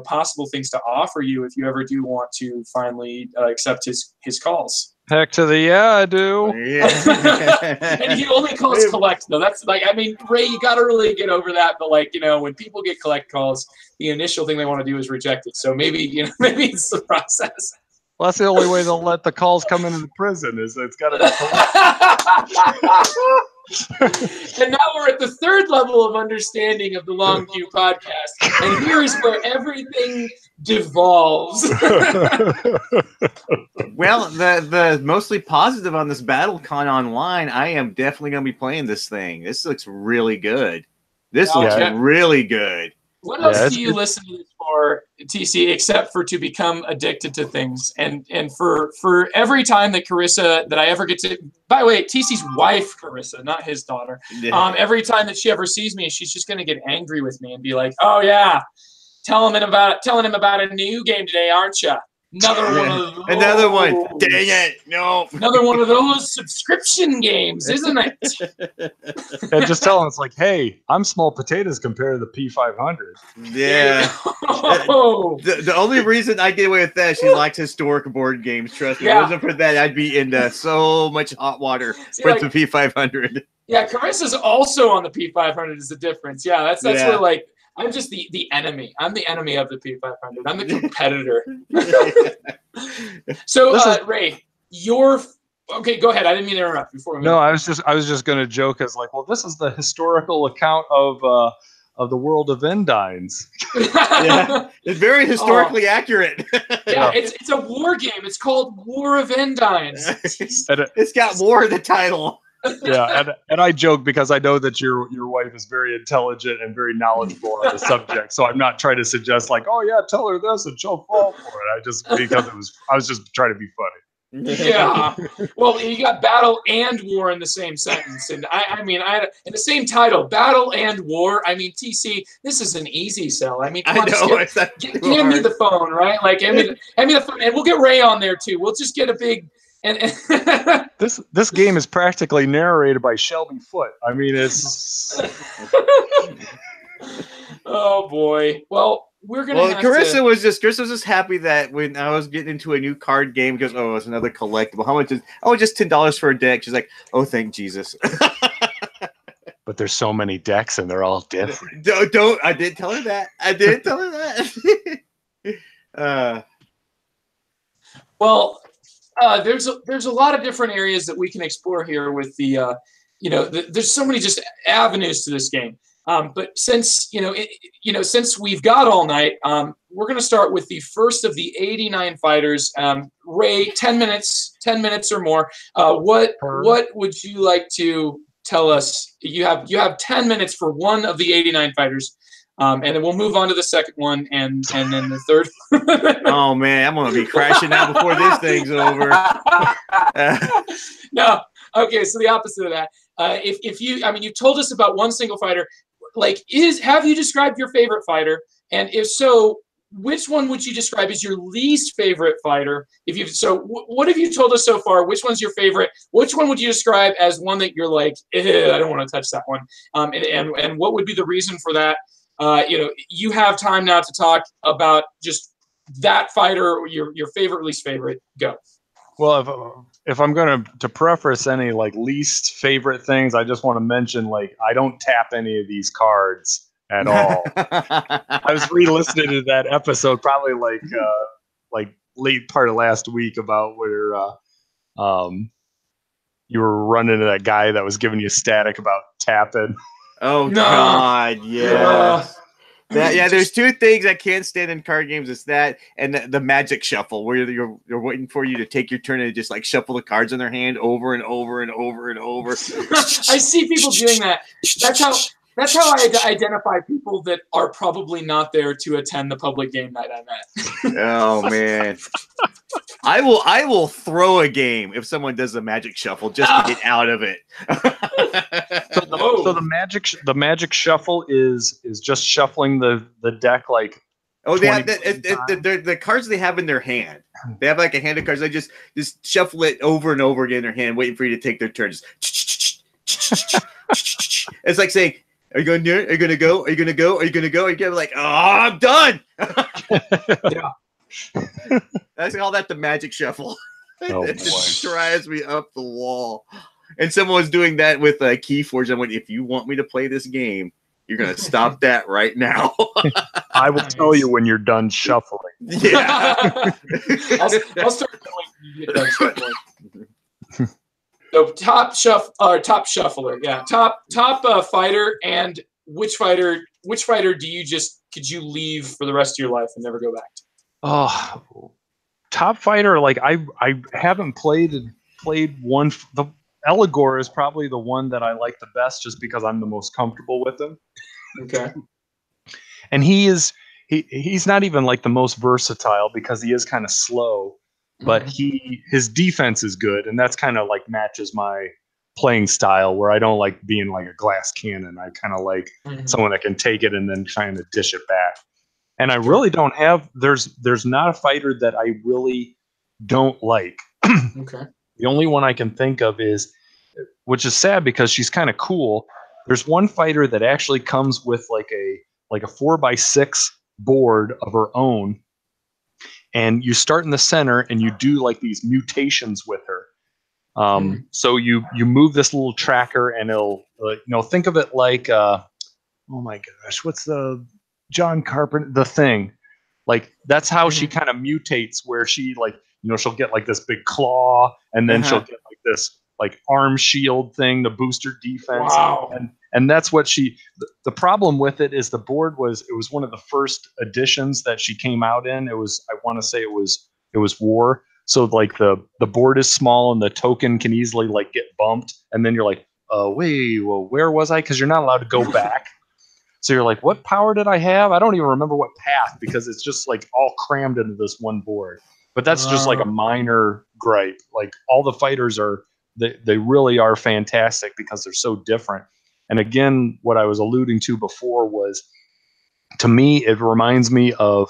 possible things to offer you if you ever do want to finally accept his calls. Heck to the yeah, I do. Yeah. And he only calls collect, though. That's like, I mean, Ray, you got to really get over that. But like, when people get collect calls, the initial thing they want to do is reject it. So maybe, maybe it's the process. Well, that's the only way they'll let the calls come into the prison, is it's got to be And now we're at the third level of understanding of the Long View podcast. And here's where everything devolves. Well, the mostly positive on this BattleCon online, I am definitely going to be playing this thing. This looks really good. This looks really good. What else do you listen to this for, TC, except for to become addicted to things? And for every time that Carissa, that I ever get to, by the way, TC's wife, Carissa, not his daughter, every time that she ever sees me, she's just going to get angry with me and be like, oh yeah, telling him about a new game today, aren't you? Another one of those. Another one. Dang it. No. Another one of those subscription games, isn't it? And just tell them, it's like, hey, I'm small potatoes compared to the P500. Yeah. The only reason I get away with that, she likes historic board games. Trust me. If it wasn't for that, I'd be into so much hot water for the P500. Yeah, Carissa's also on the P500 is the difference. Yeah, that's where, like, I'm just the enemy. I'm the enemy of the P500. I'm the competitor. So, Ray, okay. Go ahead. I didn't mean to interrupt before. No, I was just going to joke as like, well, this is the historical account of the world of Endines. Yeah, it's very historically accurate. Yeah, it's a war game. It's called War of Endines. It's got war in the title. Yeah, and I joke because I know that your wife is very intelligent and very knowledgeable on the subject. So I'm not trying to suggest like, oh yeah, tell her this and she'll fall for it. I was just trying to be funny. Yeah. Well, you got battle and war in the same sentence, and I mean, in the same title, battle and war. I mean, TC, this is an easy sell. I mean, come on, give me the phone, right? Like, hand me the phone, and we'll get Ray on there too. We'll just get a big. And this game is practically narrated by Shelby Foote. I mean, it's. Oh boy. Well, we're gonna. Well, Carissa was just happy that when I was getting into a new card game, because it's another collectible. How much is? Oh, just $10 for a deck. She's like, oh, thank Jesus. But there's so many decks and they're all different. Don't. I did tell her that. Well. There's a lot of different areas that we can explore here with the, there's so many just avenues to this game. But since since we've got all night, we're going to start with the first of the 89 fighters. Ray, 10 minutes or more. What would you like to tell us? You have 10 minutes for one of the 89 fighters. And then we'll move on to the second one and then the third. Oh, man, I'm going to be crashing out before this thing's over. No. Okay, so the opposite of that. If you told us about one single fighter. Like, have you described your favorite fighter? And if so, which one would you describe as your least favorite fighter? What have you told us so far? Which one's your favorite? Which one would you describe as one that you're like, I don't want to touch that one? And what would be the reason for that? you have time now to talk about just that fighter, or your favorite, least favorite. Go. Well, if I'm going to preface any like least favorite things, I just want to mention like I don't tap any of these cards at all. I was re-listening to that episode probably like late part of last week about where you were running into that guy that was giving you static about tapping. Oh No. God, yes. There's two things I can't stand in card games. It's that and the magic shuffle, where you're waiting for you to take your turn and just like shuffle the cards in their hand over and over and over and over. I see people doing that. That's how I identify people that are probably not there to attend the public game night I'm at. Oh man. I will throw a game if someone does the magic shuffle just to get out of it. So the magic shuffle is just shuffling the deck like. Oh, the cards they have in their hand. They have like a hand of cards. They just shuffle it over and over again in their hand, waiting for you to take their turn. It's like saying, "Are you going to do it? Are you going to go? Are you going to go? Are you going to go?" Are you going to be like, "Oh, I'm done." Yeah. I call that the magic shuffle. Oh, it just drives me up the wall. And someone was doing that with Keyforge. I went, if you want me to play this game, you're going to stop that right now. I will tell you when you're done shuffling. Yeah. I'll start going when you get done shuffling. So top shuffler. Yeah. Top fighter, and which fighter could you leave for the rest of your life and never go back to? Oh, top fighter. Like I haven't played one. The Eligor is probably the one that I like the best, just because I'm the most comfortable with him. Okay. And he's not even like the most versatile because he is kind of slow, but his defense is good, and that's kind of like matches my playing style, where I don't like being like a glass cannon. I kind of like someone that can take it and then trying to dish it back. And I really don't have. There's not a fighter that I really don't like. Okay. The only one I can think of is, which is sad because she's kind of cool. There's one fighter that actually comes with like a 4x6 board of her own, and you start in the center and you do like these mutations with her. So you move this little tracker, and it'll think of it like oh my gosh, what's the John Carpenter, The Thing? Like that's how she kind of mutates, where she she'll get like this big claw, and then she'll get like this like arm shield thing to boost her defense. Wow. And that's what the problem with it is the board was one of the first editions that she came out in. I want to say it was War. So like the board is small and the token can easily like get bumped, and then you're like, wait, well, where was I? Because you're not allowed to go back. So you're like, what power did I have? I don't even remember what path, because it's just like all crammed into this one board. But that's just like a minor gripe. Like all the fighters they really are fantastic because they're so different. And again, what I was alluding to before was, to me, it reminds me of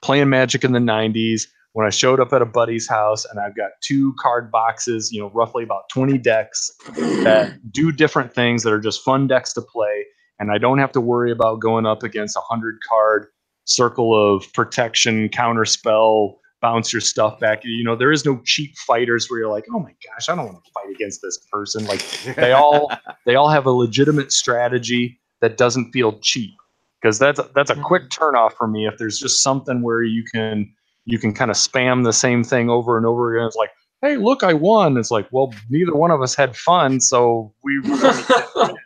playing Magic in the 90s when I showed up at a buddy's house and I've got 2 card boxes, roughly about 20 decks that do different things that are just fun decks to play. And I don't have to worry about going up against 100 card circle of protection, counter spell, bounce your stuff back. There is no cheap fighters where you're like, oh my gosh, I don't want to fight against this person. Like they all have a legitimate strategy that doesn't feel cheap, because that's a quick turnoff for me. If there's just something where you can kind of spam the same thing over and over again, it's like, hey, look, I won. It's like, well, neither one of us had fun, so we really didn't win.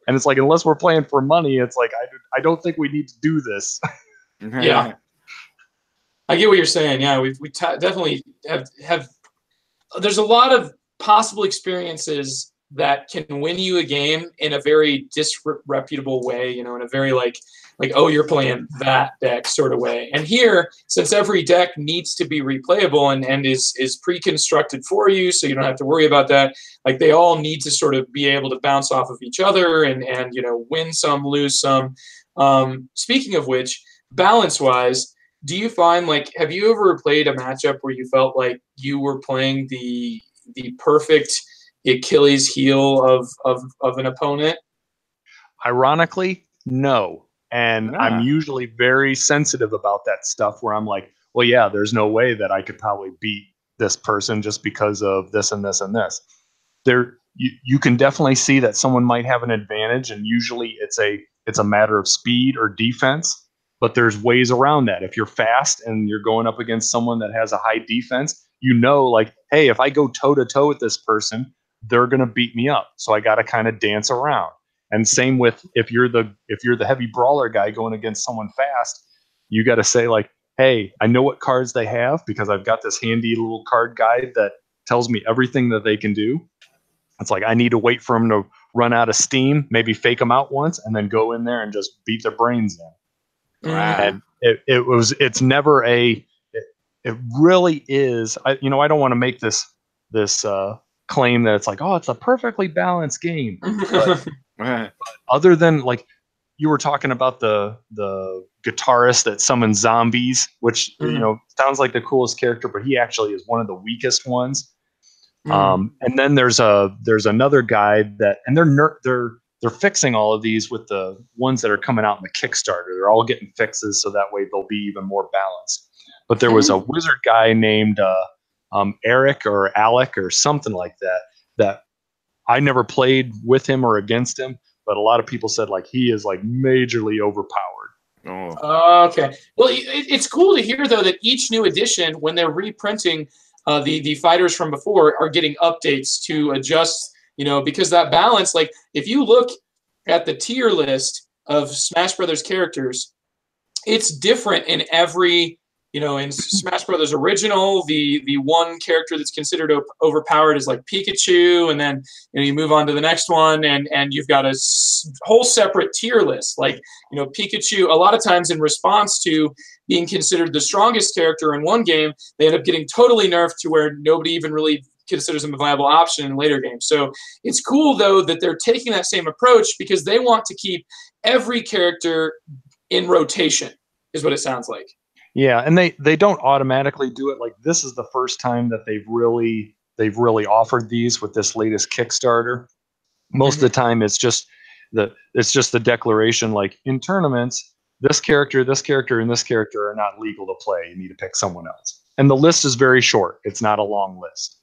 And it's like, unless we're playing for money, it's like, I don't think we need to do this. Yeah. I get what you're saying. Yeah, we definitely have. There's a lot of possible experiences that can win you a game in a very disreputable way, in a very like, oh, you're playing that deck sort of way. And here, since every deck needs to be replayable and is pre-constructed for you, so you don't have to worry about that, like they all need to sort of be able to bounce off of each other and win some, lose some. Speaking of which, balance-wise, do you find, like, have you ever played a matchup where you felt like you were playing the perfect Achilles heel of an opponent? Ironically, no. And I'm usually very sensitive about that stuff where I'm like, well, yeah, there's no way that I could probably beat this person just because of this and this and this. You can definitely see that someone might have an advantage, and usually it's a matter of speed or defense, but there's ways around that. If you're fast and you're going up against someone that has a high defense, like, hey, if I go toe to toe with this person, they're going to beat me up. So I got to kind of dance around. And same with if you're the heavy brawler guy going against someone fast, you got to say like, hey, I know what cards they have because I've got this handy little card guide that tells me everything that they can do. It's like I need to wait for them to run out of steam, maybe fake them out once, and then go in there and just beat their brains in. And it's never it really is. I don't want to make this claim that it's like, oh, it's a perfectly balanced game. But other than like you were talking about the guitarist that summons zombies, which sounds like the coolest character, but he actually is one of the weakest ones. And then there's another guy that, and they're fixing all of these with the ones that are coming out in the Kickstarter. They're all getting fixes so that way they'll be even more balanced. But there was a wizard guy named Eric or Alec or something like that I never played with him or against him, but a lot of people said like he is like majorly overpowered. Oh. Okay. Well, it's cool to hear though that each new edition, when they're reprinting the fighters from before, are getting updates to adjust. Because that balance, like if you look at the tier list of Smash Brothers characters, it's different in every. In Smash Brothers Original, the one character that's considered overpowered is like Pikachu, and then you move on to the next one, and you've got a whole separate tier list. Like Pikachu, a lot of times in response to being considered the strongest character in one game, they end up getting totally nerfed to where nobody even really considers them a viable option in later games. So it's cool though that they're taking that same approach because they want to keep every character in rotation, is what it sounds like. Yeah, and they don't automatically do it. Like this is the first time that they've really offered these with this latest Kickstarter. Most of the time it's just the declaration like in tournaments, this character, and this character are not legal to play. You need to pick someone else. And the list is very short. It's not a long list.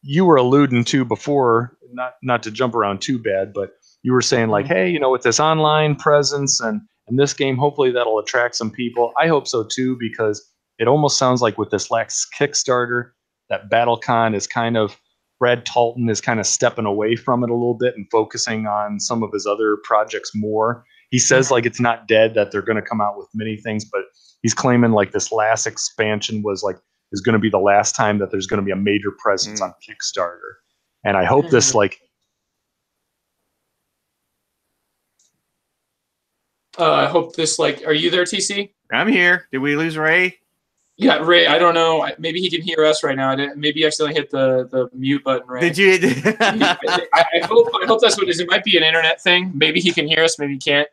You were alluding to before, not to jump around too bad, but you were saying like, hey, with this online presence and this game, hopefully that'll attract some people. I hope so too, because it almost sounds like with this last Kickstarter, that BattleCon is Brad Talton is kind of stepping away from it a little bit and focusing on some of his other projects more. He says like it's not dead, that they're going to come out with many things, but he's claiming like this last expansion is going to be the last time that there's going to be a major presence on Kickstarter. And I hope this I hope this are you there, TC? I'm here. Did we lose Ray? Yeah, Ray. I don't know. Maybe he can hear us right now. Maybe you accidentally hit the mute button, Ray. Did you? I hope that's what it is. It might be an internet thing. Maybe he can hear us. Maybe he can't.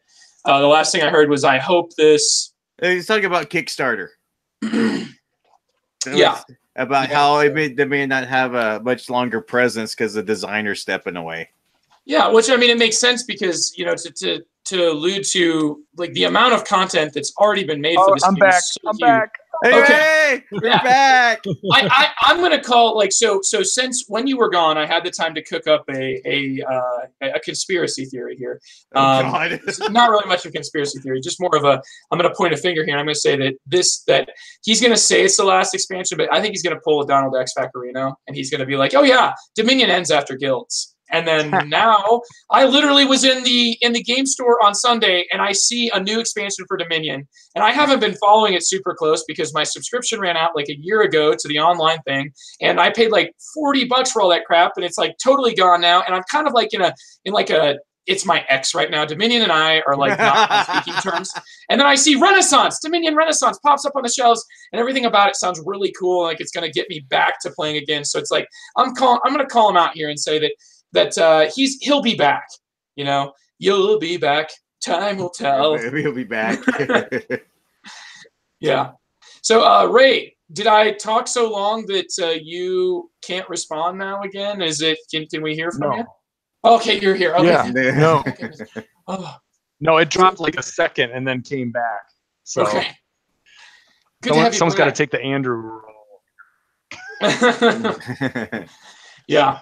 The last thing I heard was, I hope this. He's talking about Kickstarter. Yeah. About how they may not have a much longer presence because the designer's stepping away. Yeah, which I mean, it makes sense because to allude to like the amount of content that's already been made for this game. I'm back. Hey, we're back. I'm gonna call so since when you were gone, I had the time to cook up a conspiracy theory here. God. Not really much of a conspiracy theory, just more of I'm gonna point a finger here and I'm gonna say that he's gonna say it's the last expansion, but I think he's gonna pull a Donald X Vaccarino and he's gonna be like, oh yeah, Dominion ends after Guilds. And then now, I literally was in the game store on Sunday, and I see a new expansion for Dominion. And I haven't been following it super close because my subscription ran out like a year ago to the online thing, and I paid like $40 for all that crap, and it's like totally gone now. And I'm kind of like in a it's my ex right now. Dominion and I are like not on speaking terms. And then I see Renaissance, Dominion Renaissance pops up on the shelves, and everything about it sounds really cool, like it's going to get me back to playing again. So it's like I'm going to call him out here and say that he'll be back. You'll be back. Time will tell. He'll be back. Yeah. So Ray, did I talk so long that you can't respond now again? Is it? Can we hear from you? Okay, you're here. Okay. Yeah. No. Oh, No, it dropped like a second and then came back. So okay. Someone's got to take the Andrew role. Yeah,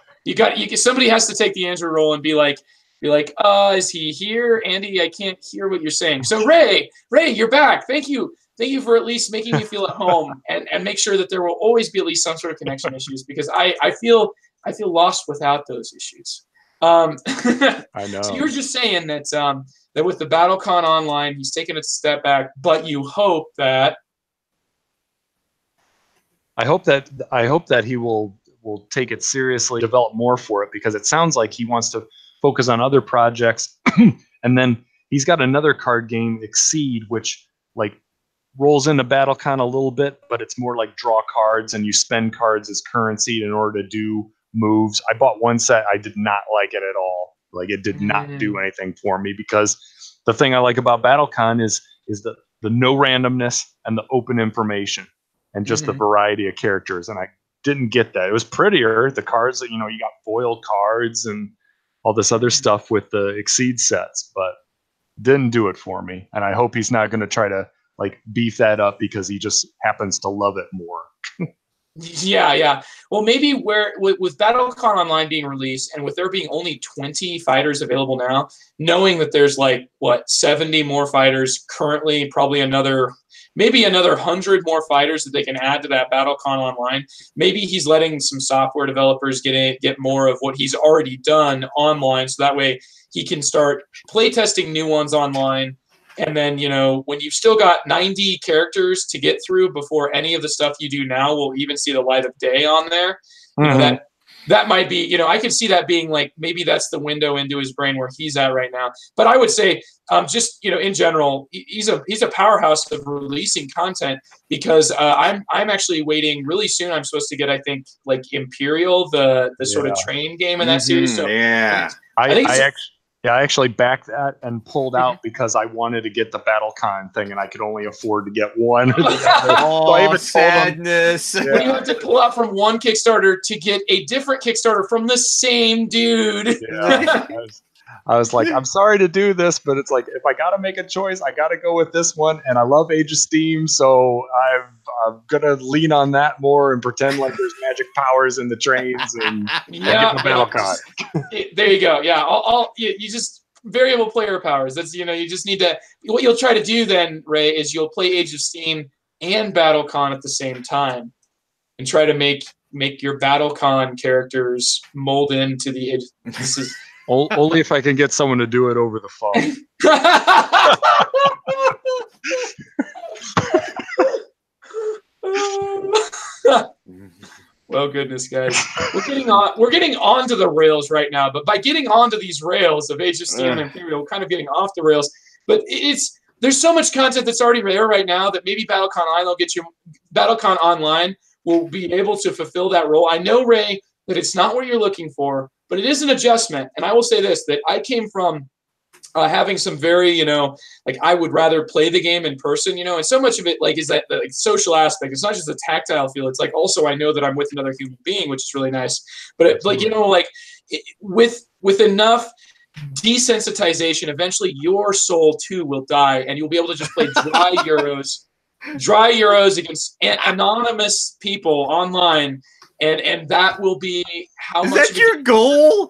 somebody has to take the Andrew role and be like, is he here? Andy, I can't hear what you're saying. So Ray, you're back. Thank you for at least making me feel at home, and make sure that there will always be at least some sort of connection issues, because I feel lost without those issues. I know. So you were just saying that that with the BattleCon Online, he's taken a step back, but you hope that. I hope that he will take it seriously, develop more for it, because it sounds like he wants to focus on other projects. And then he's got another card game, Exceed, which like rolls into BattleCon a little bit, but it's more like draw cards and you spend cards as currency in order to do moves. I bought one set. I did not like it at all. Like, it did not do anything for me, because the thing I like about BattleCon is the no randomness and the open information and just the variety of characters. And I didn't get that. It was prettier. The cards that, you got foiled cards and all this other stuff with the Exceed sets, but didn't do it for me. And I hope he's not going to try to like beef that up because he just happens to love it more. Yeah. Well, maybe with BattleCon Online being released, and with there being only 20 fighters available now, knowing that there's 70 more fighters currently, probably maybe another 100 more fighters that they can add to that BattleCon Online. Maybe he's letting some software developers get more of what he's already done online, so that way he can start playtesting new ones online. And then, when you've still got 90 characters to get through before any of the stuff you do now will even see the light of day on there, that might be, I could see that being maybe that's the window into his brain where he's at right now. But I would say, just, in general, he's a powerhouse of releasing content, because I'm actually waiting really soon. I'm supposed to get, I think, Imperial, the sort of train game in that series. So yeah, I actually backed that and pulled out because I wanted to get the BattleCon thing, and I could only afford to get one. Oh, sadness. When you have to pull out from one Kickstarter to get a different Kickstarter from the same dude. Yeah, I was like, I'm sorry to do this, but it's like, if I got to make a choice, I got to go with this one. And I love Age of Steam, so I'm going to lean on that more and pretend like there's magic powers in the trains and get the BattleCon. There you go. Yeah, you just variable player powers. That's, you just need to. What you'll try to do then, Ray, is you'll play Age of Steam and BattleCon at the same time, and try to make your BattleCon characters mold into the. This is. Only if I can get someone to do it over the phone. Well, goodness, guys, we're getting onto the rails right now. But by getting onto these rails of Age of Steam and Imperial, we're kind of getting off the rails. But there's so much content that's already there right now that maybe BattleCon Online will be able to fulfill that role. I know, Ray, that it's not what you're looking for, but it is an adjustment. And I will say this, that I came from having some very, I would rather play the game in person, and so much of it is that the social aspect. It's not just a tactile feel. It's also I know that I'm with another human being, which is really nice. But with enough desensitization, eventually your soul too will die, and you'll be able to just play dry Euros against anonymous people online. And that will be how much. Is that your goal?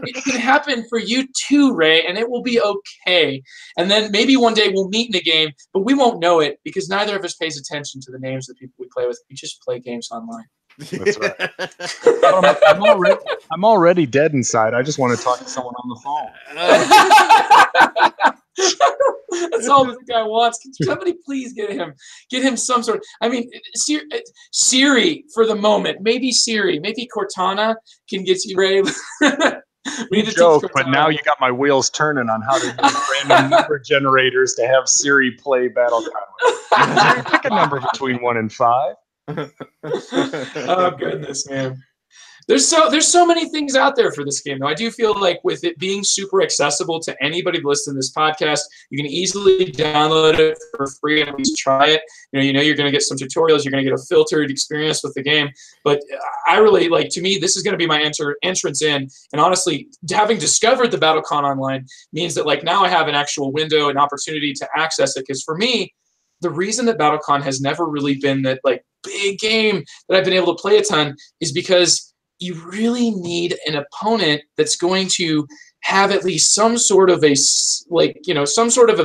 It can happen for you too, Ray, and it will be okay. And then maybe one day we'll meet in a game, but we won't know it because neither of us pays attention to the names of the people we play with. We just play games online. That's right. I'm already dead inside. I just want to talk to someone on the phone. That's all the guy wants. Can somebody please get him some sort of. I mean, Siri for the moment. Maybe Siri. Maybe Cortana can get you ready. We need to joke, but now you got my wheels turning on how to use random number generators to have Siri play BattleCon. Pick a number between 1 and 5. Oh goodness, man. There's so many things out there for this game, though. I do feel like with it being super accessible to anybody listening to this podcast, you can easily download it for free and at least try it. You know you're going to get some tutorials. You're going to get a filtered experience with the game. But I really like. To me, this is going to be my entrance in. And honestly, having discovered the BattleCon online means that like now I have an actual window, an opportunity to access it. Because for me, the reason that BattleCon has never really been that like big game that I've been able to play a ton is because you really need an opponent that's going to have at least some sort of a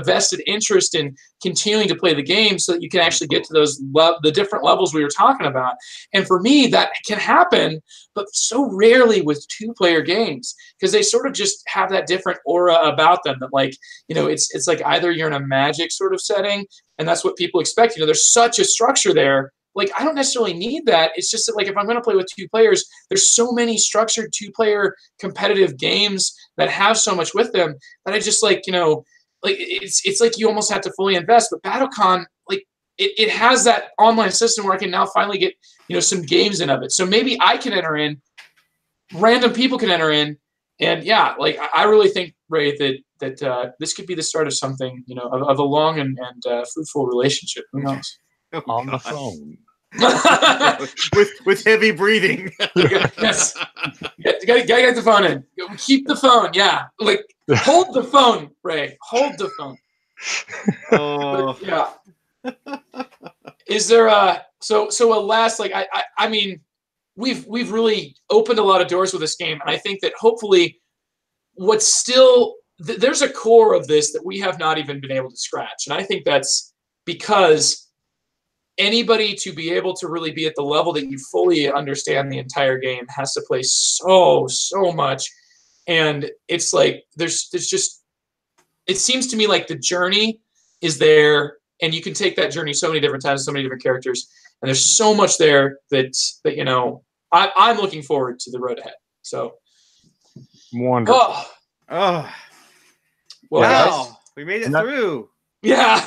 vested interest in continuing to play the game so that you can actually get to the different levels we were talking about. And for me, that can happen, but so rarely with two-player games because they sort of just have that different aura about them that like, it's like either you're in a Magic sort of setting and that's what people expect. There's such a structure there. Like, I don't necessarily need that. It's just that, like, if I'm going to play with two players, there's so many structured two-player competitive games that have so much with them that I just, like, it's like you almost have to fully invest. But BattleCon, like, it has that online system where I can now finally get, some games in of it. So maybe I can enter in, random people can enter in, and, yeah, like, I really think, Ray, that this could be the start of something, of a long and fruitful relationship. Who knows? On the phone. with heavy breathing. Yes. You gotta get the phone in. Keep the phone, yeah. Like hold the phone, Ray. Hold the phone. Oh. But, yeah. Is there a last like I mean we've really opened a lot of doors with this game, and I think that hopefully what's still there's a core of this that we have not even been able to scratch. And I think that's because anybody to be able to really be at the level that you fully understand the entire game has to play so much. And it's like there's just it seems to me like the journey is there, and you can take that journey so many different times, so many different characters, and there's so much there that I'm looking forward to the road ahead. So wonderful. Well, wow, we made it through. Yeah.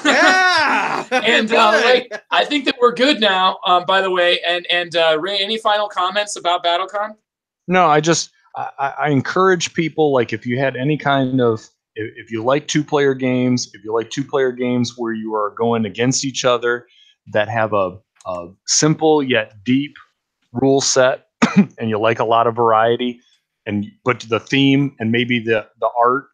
And Right. I think that we're good now, by the way. And Ray, any final comments about BattleCon? No, I encourage people, like, if you had any kind of, if you like two-player games, where you are going against each other that have a simple yet deep rule set and you like a lot of variety, but the theme and maybe the art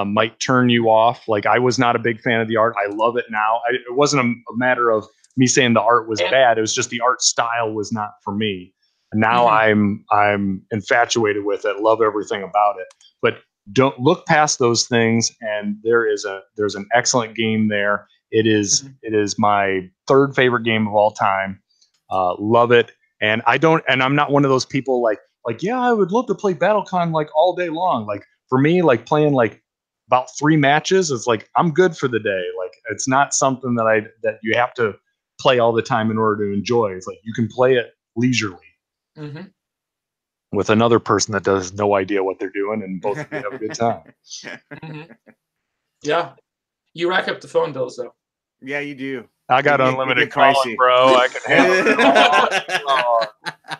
might turn you off. Like, I was not a big fan of the art. I love it now. It wasn't a matter of me saying the art was bad. It was just the art style was not for me. And now I'm infatuated with it. Love everything about it. But don't look past those things. And there's an excellent game there. It is my third favorite game of all time. Love it. And I'm not one of those people like, yeah, I would love to play BattleCon like all day long. Like, for me, like playing like about 3 matches, it's like I'm good for the day. Like, it's not something that you have to play all the time in order to enjoy. It's like you can play it leisurely with another person that does no idea what they're doing, and both of you have a good time. Yeah, you rack up the phone bills though. Yeah, you do. I got unlimited calling, bro. I can handle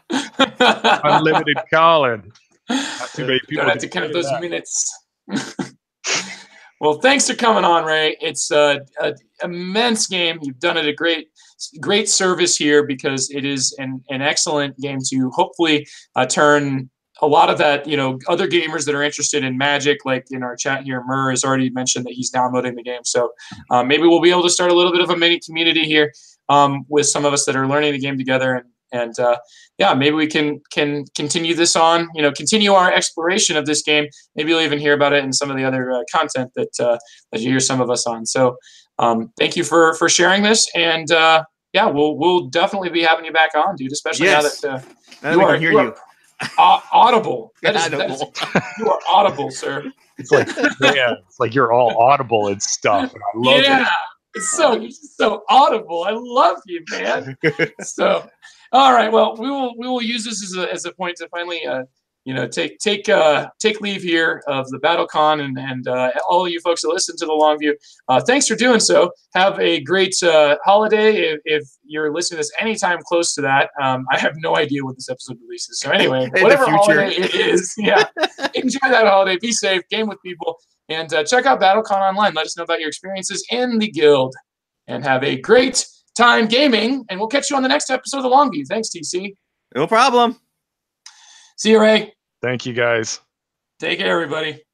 it. Unlimited calling. Not too many people. Don't have to count those minutes. Well, thanks for coming on, Ray. It's an immense game. You've done it a great service here, because it is an excellent game to hopefully turn a lot of that, other gamers that are interested in Magic, like in our chat here, Murr has already mentioned that he's downloading the game. So maybe we'll be able to start a little bit of a mini community here with some of us that are learning the game together. And maybe we can continue this on, continue our exploration of this game. Maybe you'll even hear about it in some of the other content that you hear some of us on. So thank you for sharing this. And we'll definitely be having you back on, dude, especially now that you are hear you. Audible. You are audible, sir. It's like you're all audible and stuff. And I love it. You're just so audible. I love you, man. So, all right. Well, we will use this as a point to finally take leave here of the BattleCon and all you folks that listen to the Longview. Thanks for doing so. Have a great holiday. If you're listening to this anytime close to that, I have no idea when this episode releases. So anyway, whatever holiday it is, yeah, enjoy that holiday. Be safe. Game with people. And check out BattleCon online. Let us know about your experiences in the guild. And have a great time gaming. And we'll catch you on the next episode of the Longview. Thanks, TC. No problem. See you, Ray. Thank you, guys. Take care, everybody.